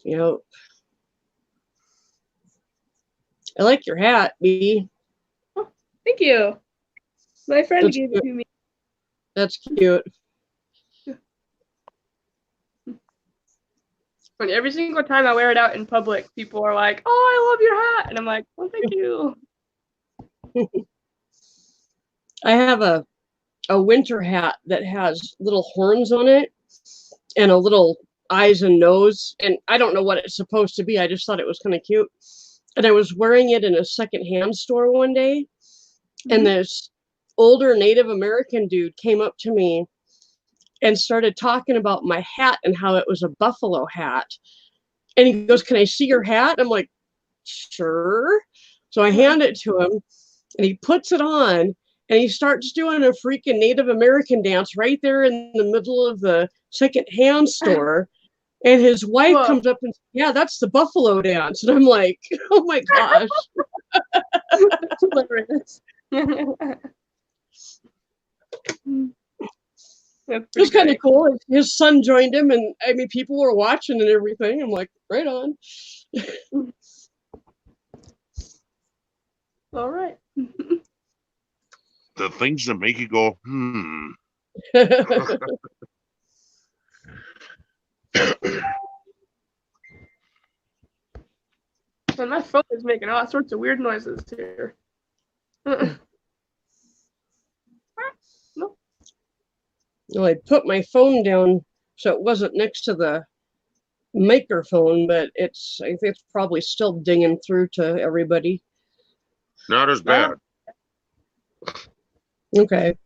Yep. I like your hat, B. Oh, thank you. My friend That's gave it to me. That's cute. When every single time I wear it out in public, people are like, "Oh, I love your hat," and I'm like, "Oh, thank you." I have a winter hat that has little horns on it and a little eyes and nose, and I don't know what it's supposed to be. I just thought it was kind of cute. And I was wearing it in a secondhand store one day, and this older Native American dude came up to me and started talking about my hat and how it was a buffalo hat. And he goes, "Can I see your hat?" I'm like, "Sure." So I hand it to him, and he puts it on, and he starts doing a freaking Native American dance right there in the middle of the secondhand store. And his wife comes up and says, "Yeah, that's the buffalo dance." And I'm like, "Oh my gosh." That's hilarious. It was kind of cool. His son joined him, and I mean, people were watching and everything. I'm like, right on. All right. The things that make you go, And my phone is making all sorts of weird noises here. No. Well, I put my phone down so it wasn't next to the microphone, but I think it's probably still dinging through to everybody. not as bad. Okay.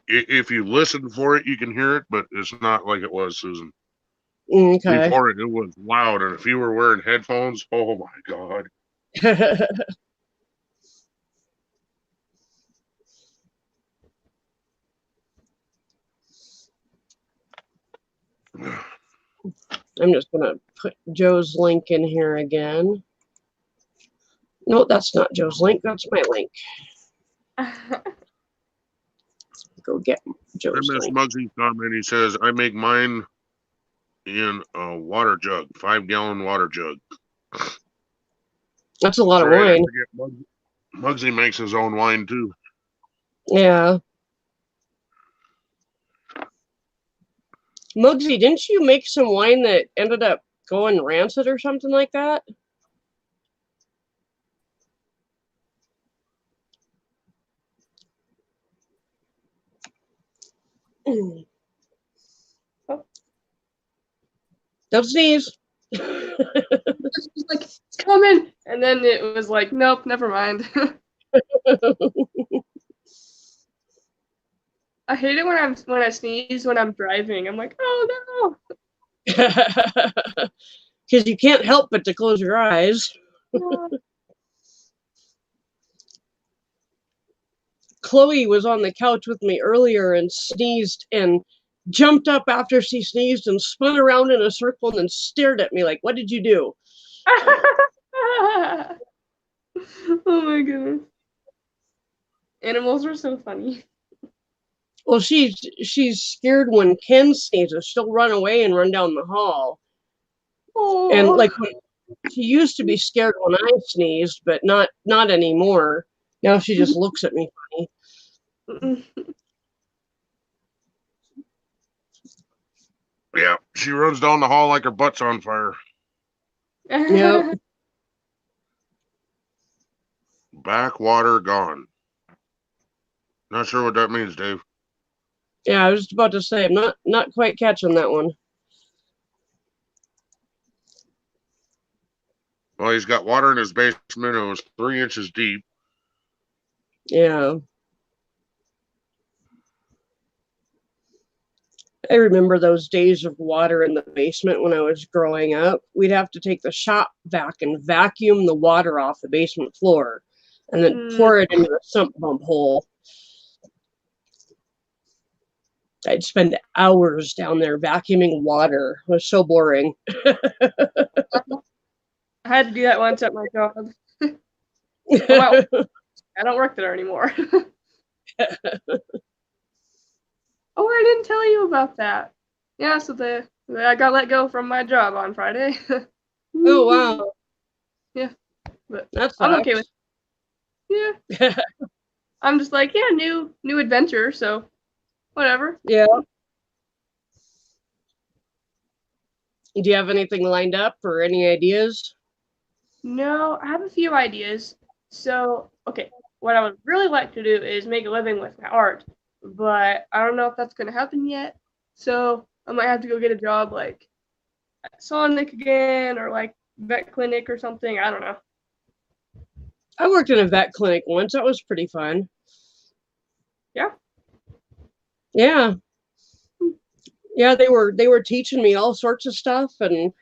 If you listen for it, you can hear it, but it's not like it was, Susan. Okay. Before it was loud, and if you were wearing headphones, oh my God. I'm just gonna put Joe's link in here again. No, that's not Joe's link. That's my link. Go get I Joe's miss link. Muggsy's comment. He says, I make mine in a water jug, 5-gallon water jug. That's a lot That's of right. I wine. forget Muggsy makes his own wine too. Yeah. Muggsy, didn't you make some wine that ended up going rancid or something like that? Don't sneeze. It's just like, it's coming. And then it was like, nope, never mind. I hate it when I sneeze when I'm driving. I'm like, oh Because you can't help but to close your eyes. no. Chloe was on the couch with me earlier and sneezed and jumped up after she sneezed and spun around in a circle and then stared at me like, what did you do? Oh my goodness. Animals are so funny. Well, she's scared when Ken sneezes. She'll run away and run down the hall. Oh. And like she used to be scared when I sneezed, but not anymore. Now she just looks at me funny. Yeah, she runs down the hall like her butt's on fire. Yep. Backwater gone. Not sure what that means, Dave. Yeah, I was just about to say, I'm not quite catching that one. Well, he's got water in his basement. It was 3 inches deep. Yeah. I remember those days of water in the basement when I was growing up. We'd have to take the shop vac and vacuum the water off the basement floor and then pour it into the sump pump hole. I'd spend hours down there vacuuming water. It was so boring. I had to do that once at my job. Well, I don't work there anymore. Oh, I didn't tell you about that. Yeah, so I got let go from my job on Friday. Oh, wow. Yeah, but That's I'm okay with it. Yeah. I'm just like, yeah, new adventure, so whatever. Yeah. Do you have anything lined up or any ideas? No, I have a few ideas. So, okay, what I would really like to do is make a living with my art, but I don't know if that's going to happen yet. So, I might have to go get a job like at Sonic again or like vet clinic or something. I don't know. I worked in a vet clinic once. That was pretty fun. Yeah. Yeah. Yeah, they were teaching me all sorts of stuff, and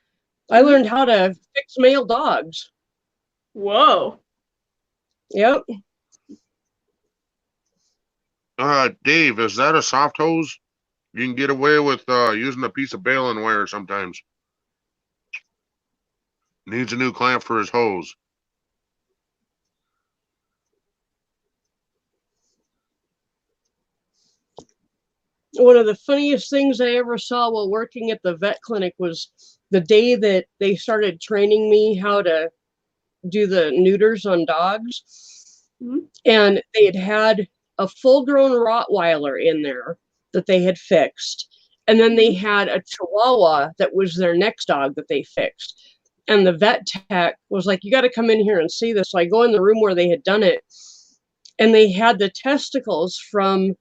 I learned how to fix male dogs. Whoa. Yep. Dave, is that a soft hose? You can get away with using a piece of baling wire sometimes. Needs a new clamp for his hose. One of the funniest things I ever saw while working at the vet clinic was the day that they started training me how to do the neuters on dogs. Mhm. And they had a full-grown Rottweiler in there that they had fixed. And then they had a Chihuahua that was their next dog that they fixed. And the vet tech was like, you got to come in here and see this. So I go in the room where they had done it, and they had the testicles from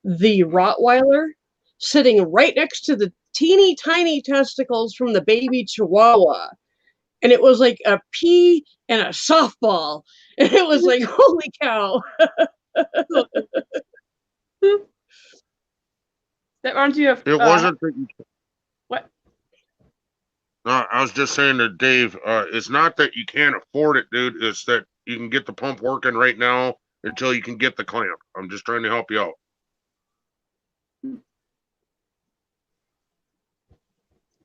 the Rottweiler sitting right next to the teeny tiny testicles from the baby Chihuahua. And it was like a pea and a softball. And it was like, holy cow. That reminds you of It wasn't that you, what? I was just saying to Dave, it's not that you can't afford it, dude. It's that you can get the pump working right now until you can get the clamp. I'm just trying to help you out.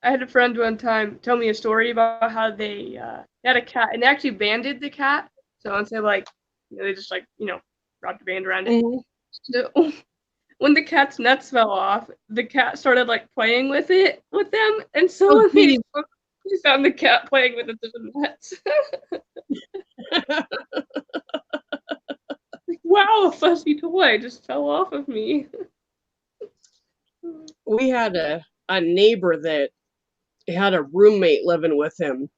I had a friend one time tell me a story about how they had a cat and they actually banded the cat. So instead of they just wrapped a band around it. Mhm. So, when the cat's nuts fell off, the cat started playing with them, and so Oh, when they geez. found the cat playing with the nuts. Wow, a fussy toy just fell off of me. We had a neighbor that had a roommate living with him.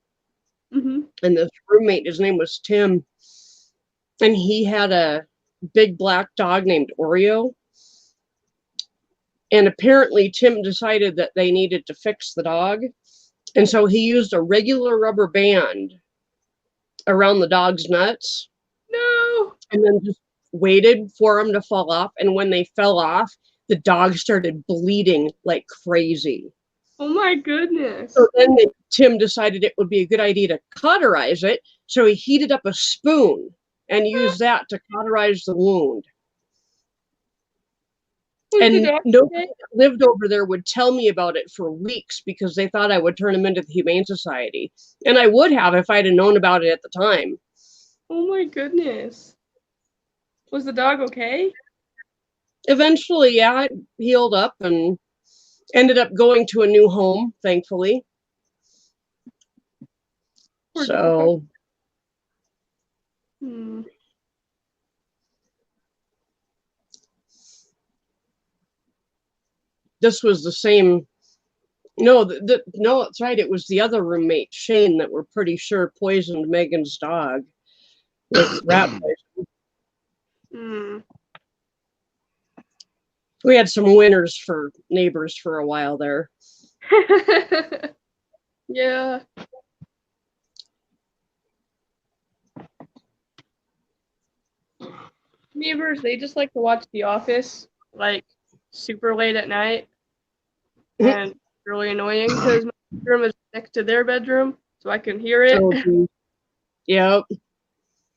Hmm. And this roommate, his name was Tim, and he had a big black dog named Oreo. And apparently Tim decided that they needed to fix the dog. And so he used a regular rubber band around the dog's nuts No. and then just waited for them to fall off. And when they fell off, the dog started bleeding like crazy. Oh my goodness. So then Tim decided it would be a good idea to cauterize it. So he heated up a spoon and used that to cauterize the wound. Was the And dog nobody okay? that lived over there would tell me about it for weeks because they thought I would turn him into the Humane Society. And I would have if I'd have known about it at the time. Oh my goodness. Was the dog okay? Eventually, yeah, it healed up and ended up going to a new home, thankfully. Poor dog. So, Hmm. this was the same. No, no, that's right. It was the other roommate, Shane, that we're pretty sure poisoned Megan's dog with rat poison. Hmm. We had some winners for neighbors for a while there. Yeah. Neighbors, they just like to watch The Office super late at night. And it's really annoying because my bedroom is next to their bedroom, so I can hear it. Oh, geez. Yep.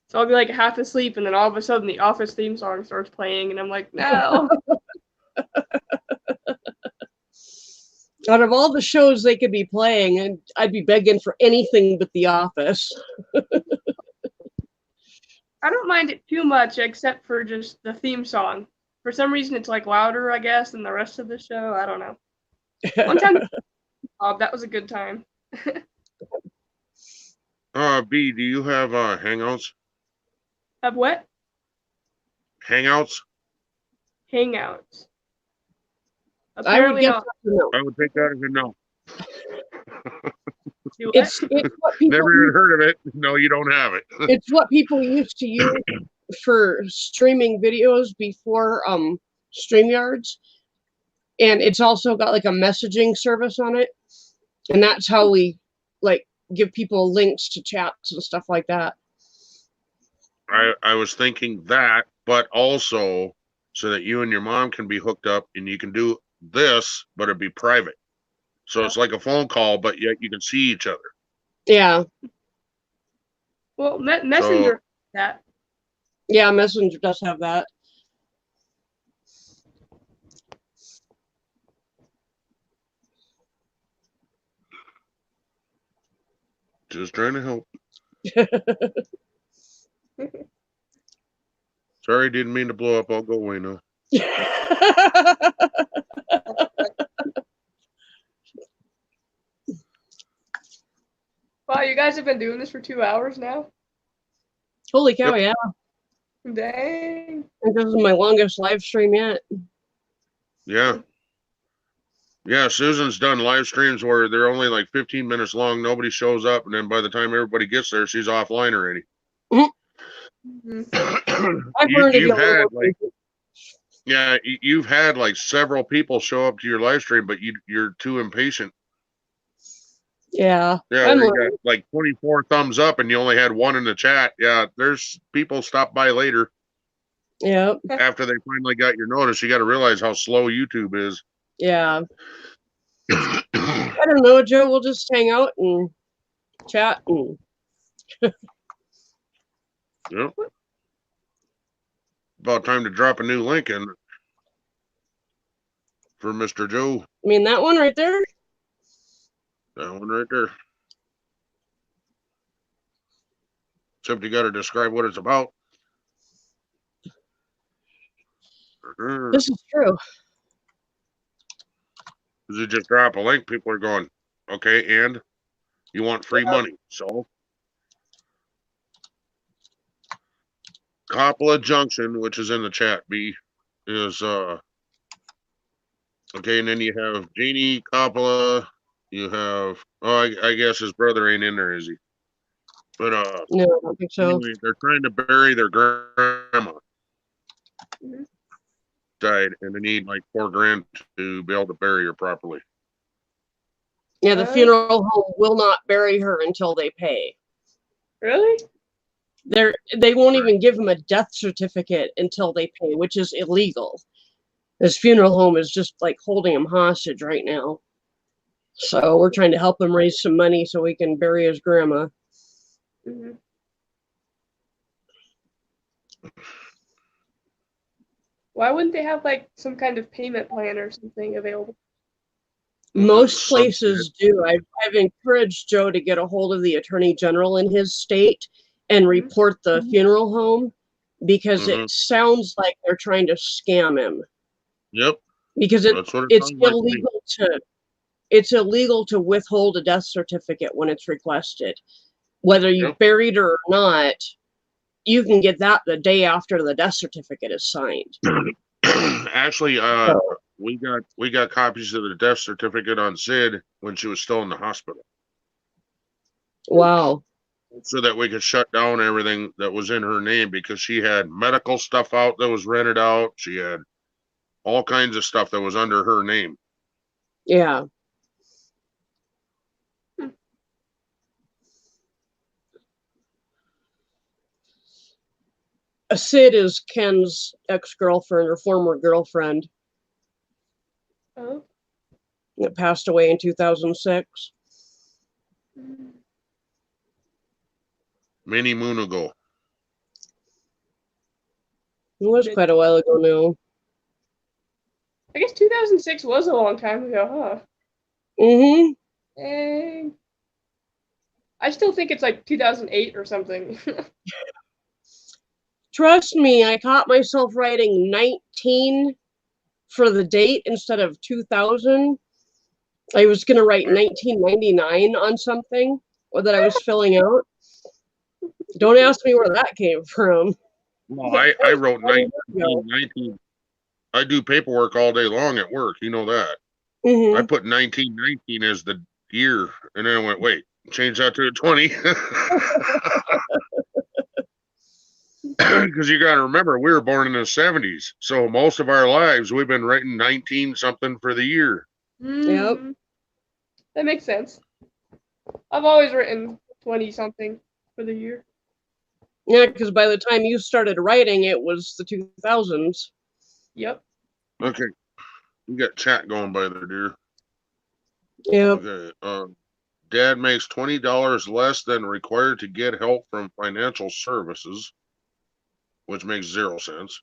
So I'll be half asleep, and then all of a sudden the Office theme song starts playing, and I'm like, no. Out of all the shows they could be playing, and I'd be begging for anything but The Office. I don't mind it too much, except for just the theme song. For some reason, it's louder, I guess, than the rest of the show. I don't know. One time, that was a good time. B, do you have Hangouts? Have what? Hangouts? Hangouts. I would Apparently guess not. that's a no. I would take that as a no. Do what? It's what people Never even heard of it. No, you don't have it. it's what people used to use for streaming videos before StreamYards. And it's also got a messaging service on it. And that's how we give people links to chats and stuff like that. I was thinking that, but also so that you and your mom can be hooked up and you can do this, but it'd be private. So it's like a phone call, but yet you can see each other. Yeah. Well, Messenger, that. Yeah, Messenger does have that. Just trying to help. Sorry, didn't mean to blow up. I'll go away now. Wow, you guys have been doing this for 2 hours now? Holy cow, Yep. Yeah. Dang. I think this is my longest live stream yet. Yeah. Yeah, Susan's done live streams where they're only 15 minutes long. Nobody shows up. And then by the time everybody gets there, she's offline already. Mm-hmm. I've learned to be a You've little had more patient. yeah, you've had several people show up to your live stream, but you're too impatient. Yeah. Yeah, I'm we learning. got 24 thumbs up and you only had one in the chat. Yeah, there's people stop by later. Yep. After they finally got your notice, you got to realize how slow YouTube is. Yeah. I don't know, Joe. We'll just hang out and chat and Yep. About time to drop a new link in for Mr. Joe. I mean that one right there. That one right there. Except you got to describe what it's about. This is true. Because you just drop a link, people are going, okay, and you want free money. So, Coppola Junction, which is in the chat, B, is, okay, and then you have Jeannie Coppola, you have, oh, I guess his brother ain't in there, is he? But, No, I don't think so. anyway, they're trying to bury their grandma. Mhm. Died, and they need like $4,000 to be able to bury her properly. Yeah, the funeral home will not bury her until they pay. Really? They won't even give him a death certificate until they pay, which is illegal. This funeral home is just like holding him hostage right now. So we're trying to help him raise some money so we can bury his grandma. Hmm. Why wouldn't they have like some kind of payment plan or something available? Most places do. I've encouraged Joe to get a hold of the attorney general in his state and report the funeral home because it sounds like they're trying to scam him. Yep. Because That's what it it's sounds like to me. illegal to withhold a death certificate when it's requested. Whether you Yep. buried her or not, you can get that the day after the death certificate is signed. Actually, So, we got copies of the death certificate on Sid when she was still in the hospital, wow. so that we could shut down everything that was in her name because she had medical stuff out that was rented out. She had all kinds of stuff that was under her name. Yeah. Sid is Ken's ex-girlfriend or former girlfriend Oh. that passed away in 2006. Many moon ago. It was quite a while ago now. I guess 2006 was a long time ago, huh? Mm-hmm. And I still think it's like 2008 or something. Trust me, I caught myself writing 19 for the date instead of 2000. I was going to write 1999 on something that I was filling out. Don't ask me where that came from. Well, I wrote 1919. I do paperwork all day long at work. You know that. Mm-hmm. I put 1919 as the year, and then I went, wait, change that to a 20. Because you got to remember, we were born in the 70s. So most of our lives, we've been writing 19 something for the year. Yep. That makes sense. I've always written 20 something for the year. Yeah, because by the time you started writing, it was the 2000s. Yep. Okay. You got chat going by there, dear. Yep. Okay. Dad makes $20 less than required to get help from financial services, which makes 0 sense.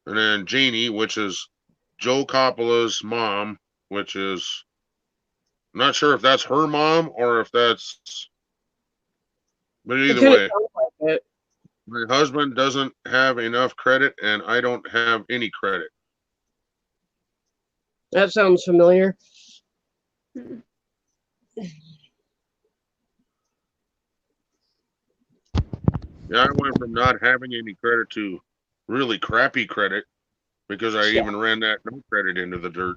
And then Jeannie, which is Joe Coppola's mom, which is, I'm not sure if that's her mom or if that's, but either way, like it. my husband doesn't have enough credit and I don't have any credit. That sounds familiar. Yeah, I went from not having any credit to really crappy credit because I even ran that no credit into the dirt.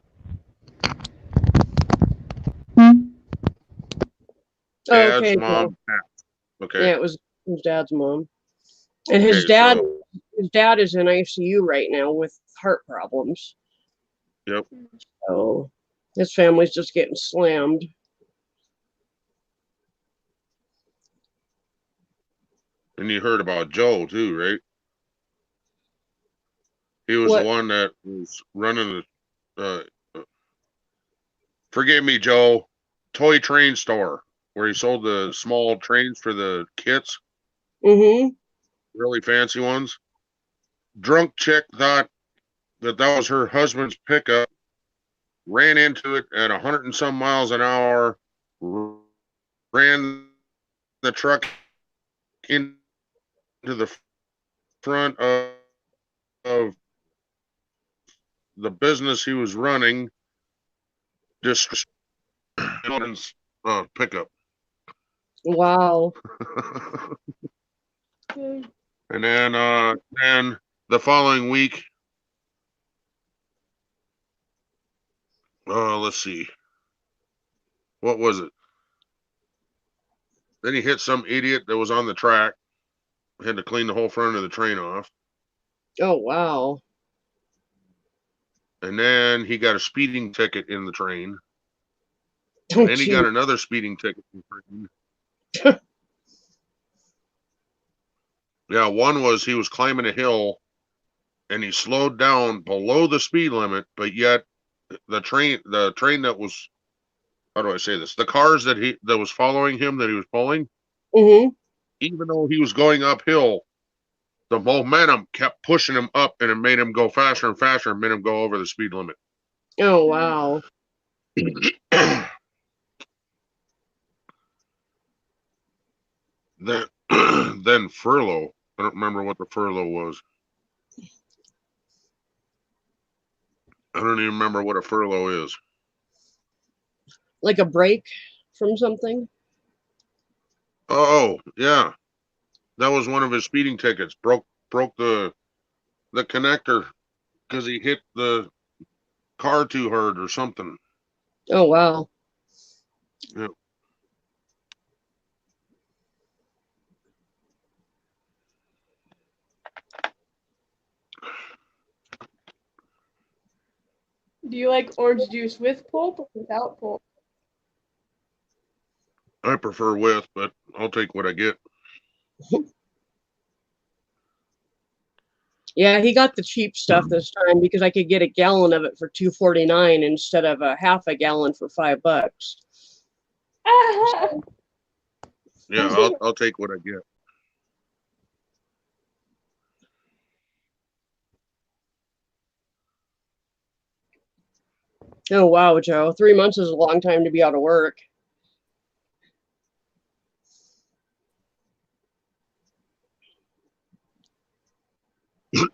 Dad's Okay. mom passed. Okay. Yeah, it was his dad's mom. And his dad is in ICU right now with heart problems. Yep. So his family's just getting slammed. And you heard about Joe too, right? He was What? the one that was running the, forgive me, Joe, toy train store where he sold the small trains for the kits, Mm-hmm. really fancy ones. Drunk chick thought that was her husband's pickup, ran into it at 100 and some miles an hour, ran the truck into the front of the business he was running, just pickup. Wow. Mm. And then the following week, let's see, what was it? Then he hit some idiot that was on the track, had to clean the whole front of the train off. Oh, wow. And then he got a speeding ticket in the train. Oh, And then he got gee. another speeding ticket in the train. Yeah, one was he was climbing a hill and he slowed down below the speed limit, but yet the train that was, how do I say this? The cars that was following him that he was pulling, Mm-hmm. even though he was going uphill, the momentum kept pushing him up and it made him go faster and faster and made him go over the speed limit. Oh, wow. Then furlough. I don't remember what the furlough was. I don't even remember what a furlough is. Like a break from something? Oh, yeah. That was one of his speeding tickets. Broke the connector because he hit the car too hard or something. Oh, wow. Yeah. Do you like orange juice with pulp or without pulp? I prefer with, but I'll take what I get. Yeah, he got the cheap stuff this time because I could get a gallon of it for $2.49 instead of a half a gallon for $5. Yeah, I'll take what I get. Oh, wow, Joe. 3 months is a long time to be out of work.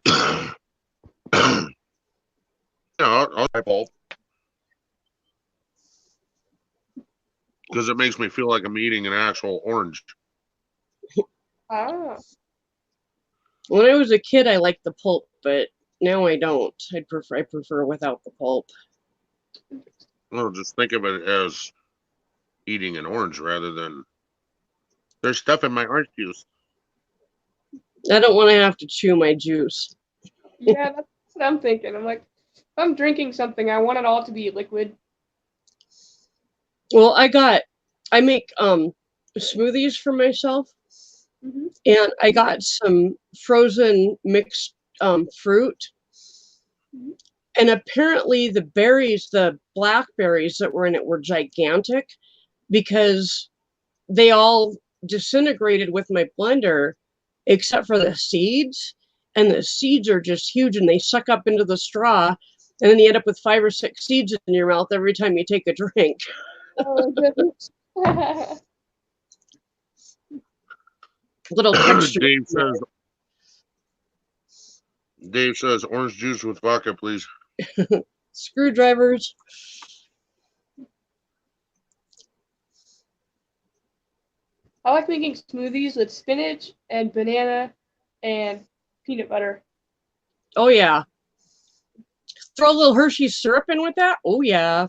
Yeah, I'll buy pulp because it makes me feel like I'm eating an actual orange. Ah. When I was a kid, I liked the pulp, but now I don't. I prefer without the pulp. Well, just think of it as eating an orange rather than there's stuff in my orange juice. I don't want to have to chew my juice. Yeah, that's what I'm thinking. I'm like, if I'm drinking something, I want it all to be liquid. Well, I make smoothies for myself, Mm-hmm. and I got some frozen mixed fruit. Mhm. And apparently the berries, the blackberries that were in it were gigantic because they all disintegrated with my blender except for the seeds. And the seeds are just huge and they suck up into the straw. And then you end up with 5 or 6 seeds in your mouth every time you take a drink. Oh, goodness. Little texture. Dave says orange juice with vodka, please. Screwdrivers. I like making smoothies with spinach and banana and peanut butter. Oh, yeah. Throw a little Hershey's syrup in with that? Oh, yeah.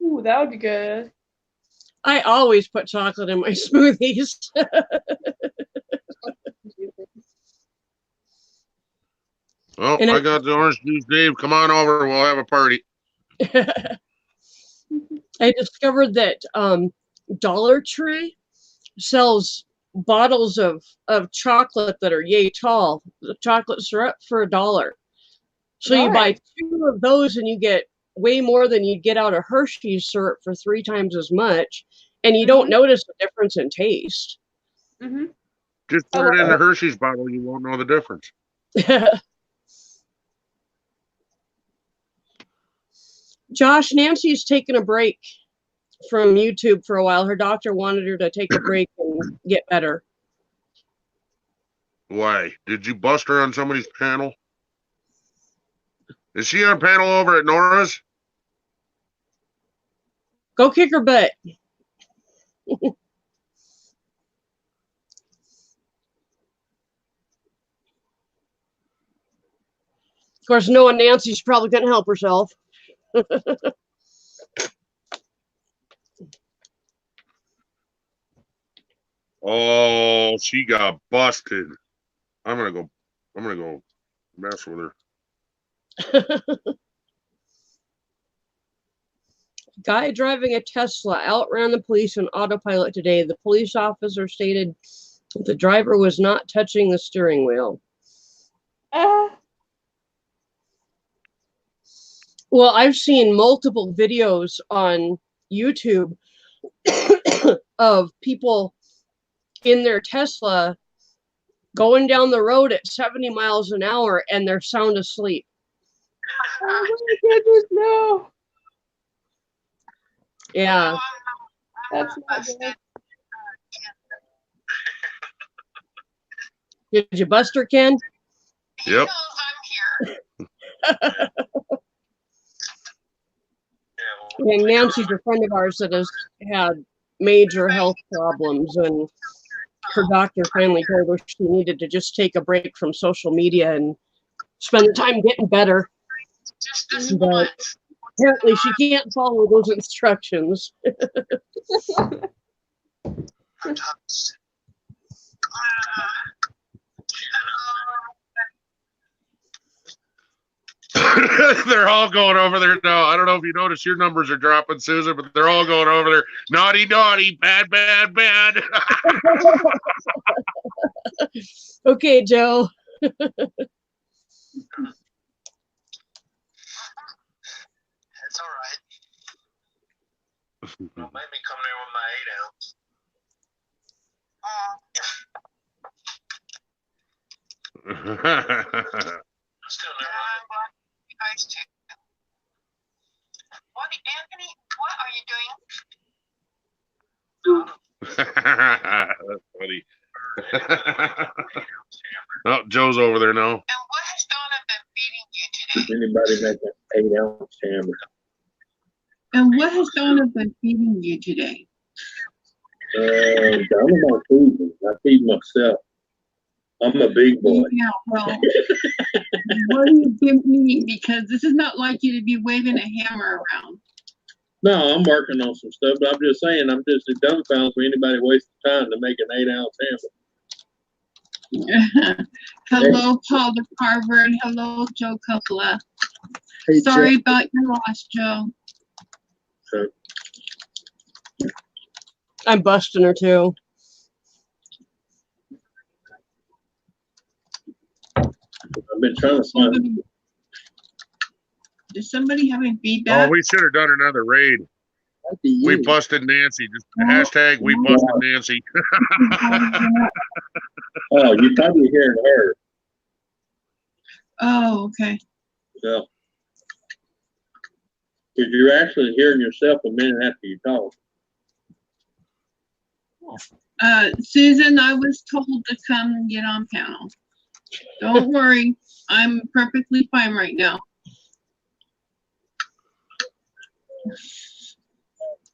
Ooh, that would be good. I always put chocolate in my smoothies. Oh, And I got the orange juice, Dave. Come on over. We'll have a party. I discovered that Dollar Tree sells bottles of chocolate that are yay tall, the chocolate syrup for $1. So you buy Nice. 2 of those and you get way more than you'd get out of Hershey's syrup for 3 times as much. And you don't Mhm. notice the difference in taste. Mm-hmm. Just I put it love in the Hershey's bottle, you won't know the difference. Josh, Nancy's taking a break from YouTube for a while. Her doctor wanted her to take a break and get better. Why? Did you bust her on somebody's panel? Is she on panel over at Nora's? Go kick her butt. Of course, knowing Nancy, she probably couldn't help herself. Oh, she got busted. I'm gonna go mess with her. Guy driving a Tesla outran the police on autopilot today. The police officer stated the driver was not touching the steering wheel. Well, I've seen multiple videos on YouTube of people in their Tesla going down the road at 70 miles an hour and they're sound asleep. Oh my goodness, no. Yeah. That's not good. Did you bust her, Ken? Yep. And Nancy's a friend of ours that has had major health problems, and her doctor finally told her she needed to just take a break from social media and spend the time getting better. But apparently she can't follow those instructions. They're all going over there now. I don't know if you noticed your numbers are dropping, Susan, but they're all going over there. Naughty, naughty, bad, bad, bad. Okay, Joe. That's all right. Don't make me come there with my 8-ounce. Still never. You guys too. What, Anthony? What are you doing? That's funny. Oh, Joe's over there now. And what has Donna been feeding you today? Anybody make an 8-ounce hammer? And what has Donna been feeding you today? Donna don't feed me. I feed myself. I'm a big boy. Yeah, well, what do you give me? Because this is not like you to be waving a hammer around. No, I'm working on some stuff, but I'm just saying, I'm just dumbfounded for anybody wasting time to make an 8-ounce hammer. Hello, Paul the Harvard. Hello, Joe Coppola. Hey, Sorry about your loss, Joe. So, I'm busting her too. I've been trying to find. Is somebody having Oh, feedback? we should have done another raid. that'd be We you. busted Nancy. Just hashtag we busted Nancy. Oh, you're probably hearing her. Oh, okay. So, because you're actually hearing yourself a minute after you talk. Susan, I was told to come and get on panel. Don't worry, I'm perfectly fine right now.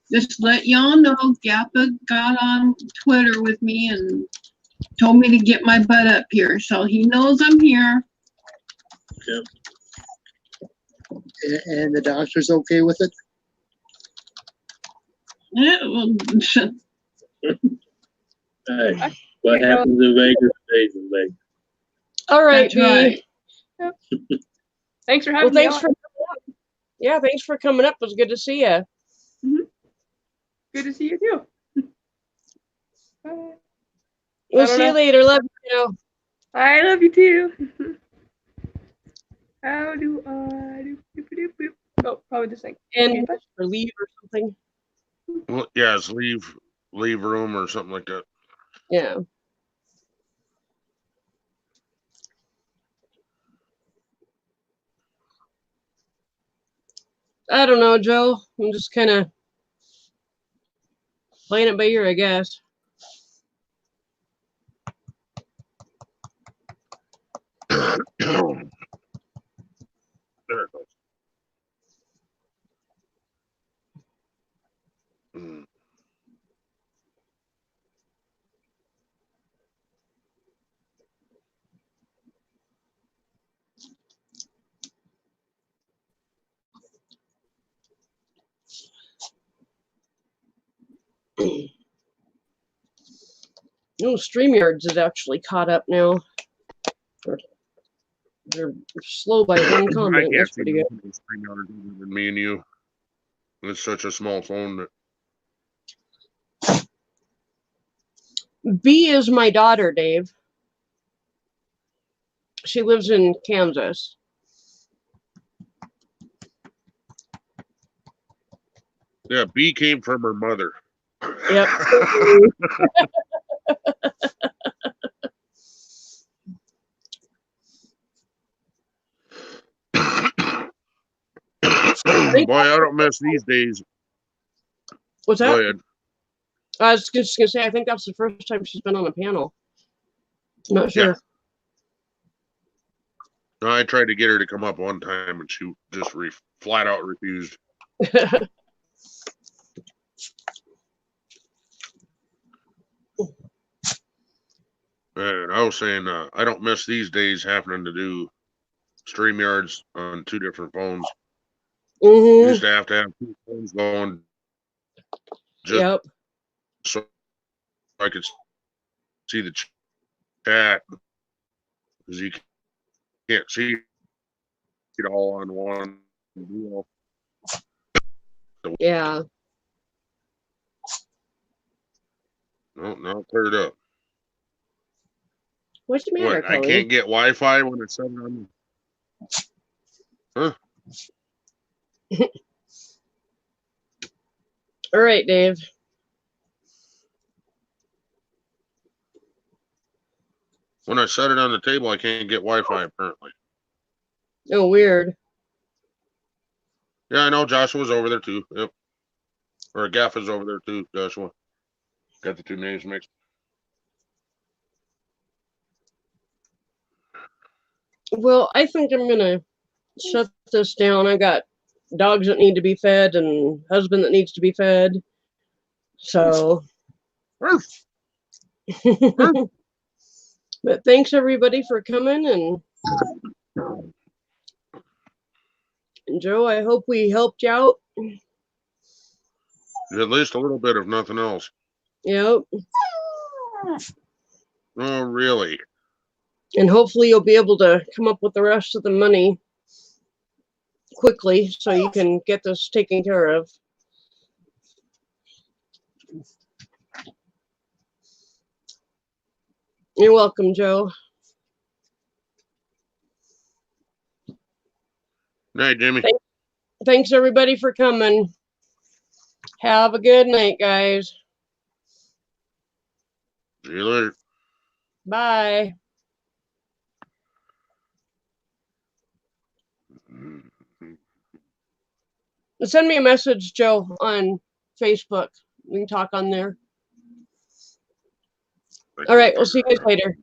Just let y'all know, Gappa got on Twitter with me and told me to get my butt up here, so he knows I'm here. And the doctor's okay with it? Yeah, well, Hey, what happens in Vegas stays in Vegas. All right, that's B. right. Thanks for Well, having me thanks on. for yeah, thanks for coming up. It was good to see you. Good to see you too. Bye. We'll don't see you know. later. Love you. I love you too. How do I do? Boop, boop, boop. Oh, probably this thing. And Okay, but- or leave or something. Well, yeah, it's leave room or something like that. Yeah. I don't know, Joe. I'm just kind of playing it by ear, I guess. There it goes. Mm. Oh, StreamYards is actually caught up now. They're slow by one I comment. can't That's see pretty good. nothing in StreamYard other than me and you. It's such a small phone that B is my daughter, Dave. She lives in Kansas. yeah, B came from her mother. Yep. Boy, I don't miss these days. What's Go that? ahead. I was just gonna say, I think that's the first time she's been on a panel. I'm not sure. No, I tried to get her to come up one time and she just flat out refused. And I was saying, I don't miss these days having to do StreamYards on two different phones. Mm-hmm. Used to have two phones going just Yep. so I could see the chat because you can't see it all on one deal. Yeah. No, cleared up. What's the matter, What? I Chloe? can't get Wi-Fi when it's set on. Huh? All right, Dave. When I set it on the table, I can't get Wi-Fi apparently. Oh, weird. Yeah, I know Joshua's over there too. Yep. Or Gaff is over there too, Joshua. Got the two names mixed. Well, I think I'm gonna shut this down. I got dogs that need to be fed and husband that needs to be fed. So but thanks everybody for coming, and Joe, I hope we helped you out. At least a little bit, if nothing else. Yep. Oh, really? And hopefully you'll be able to come up with the rest of the money quickly so you can get this taken care of. You're welcome, Joe. Night, Jimmy. Thanks everybody for coming. Have a good night, guys. See you later. Bye. Send me a message, Joe, on Facebook. We can talk on there. All right, we'll see you guys later.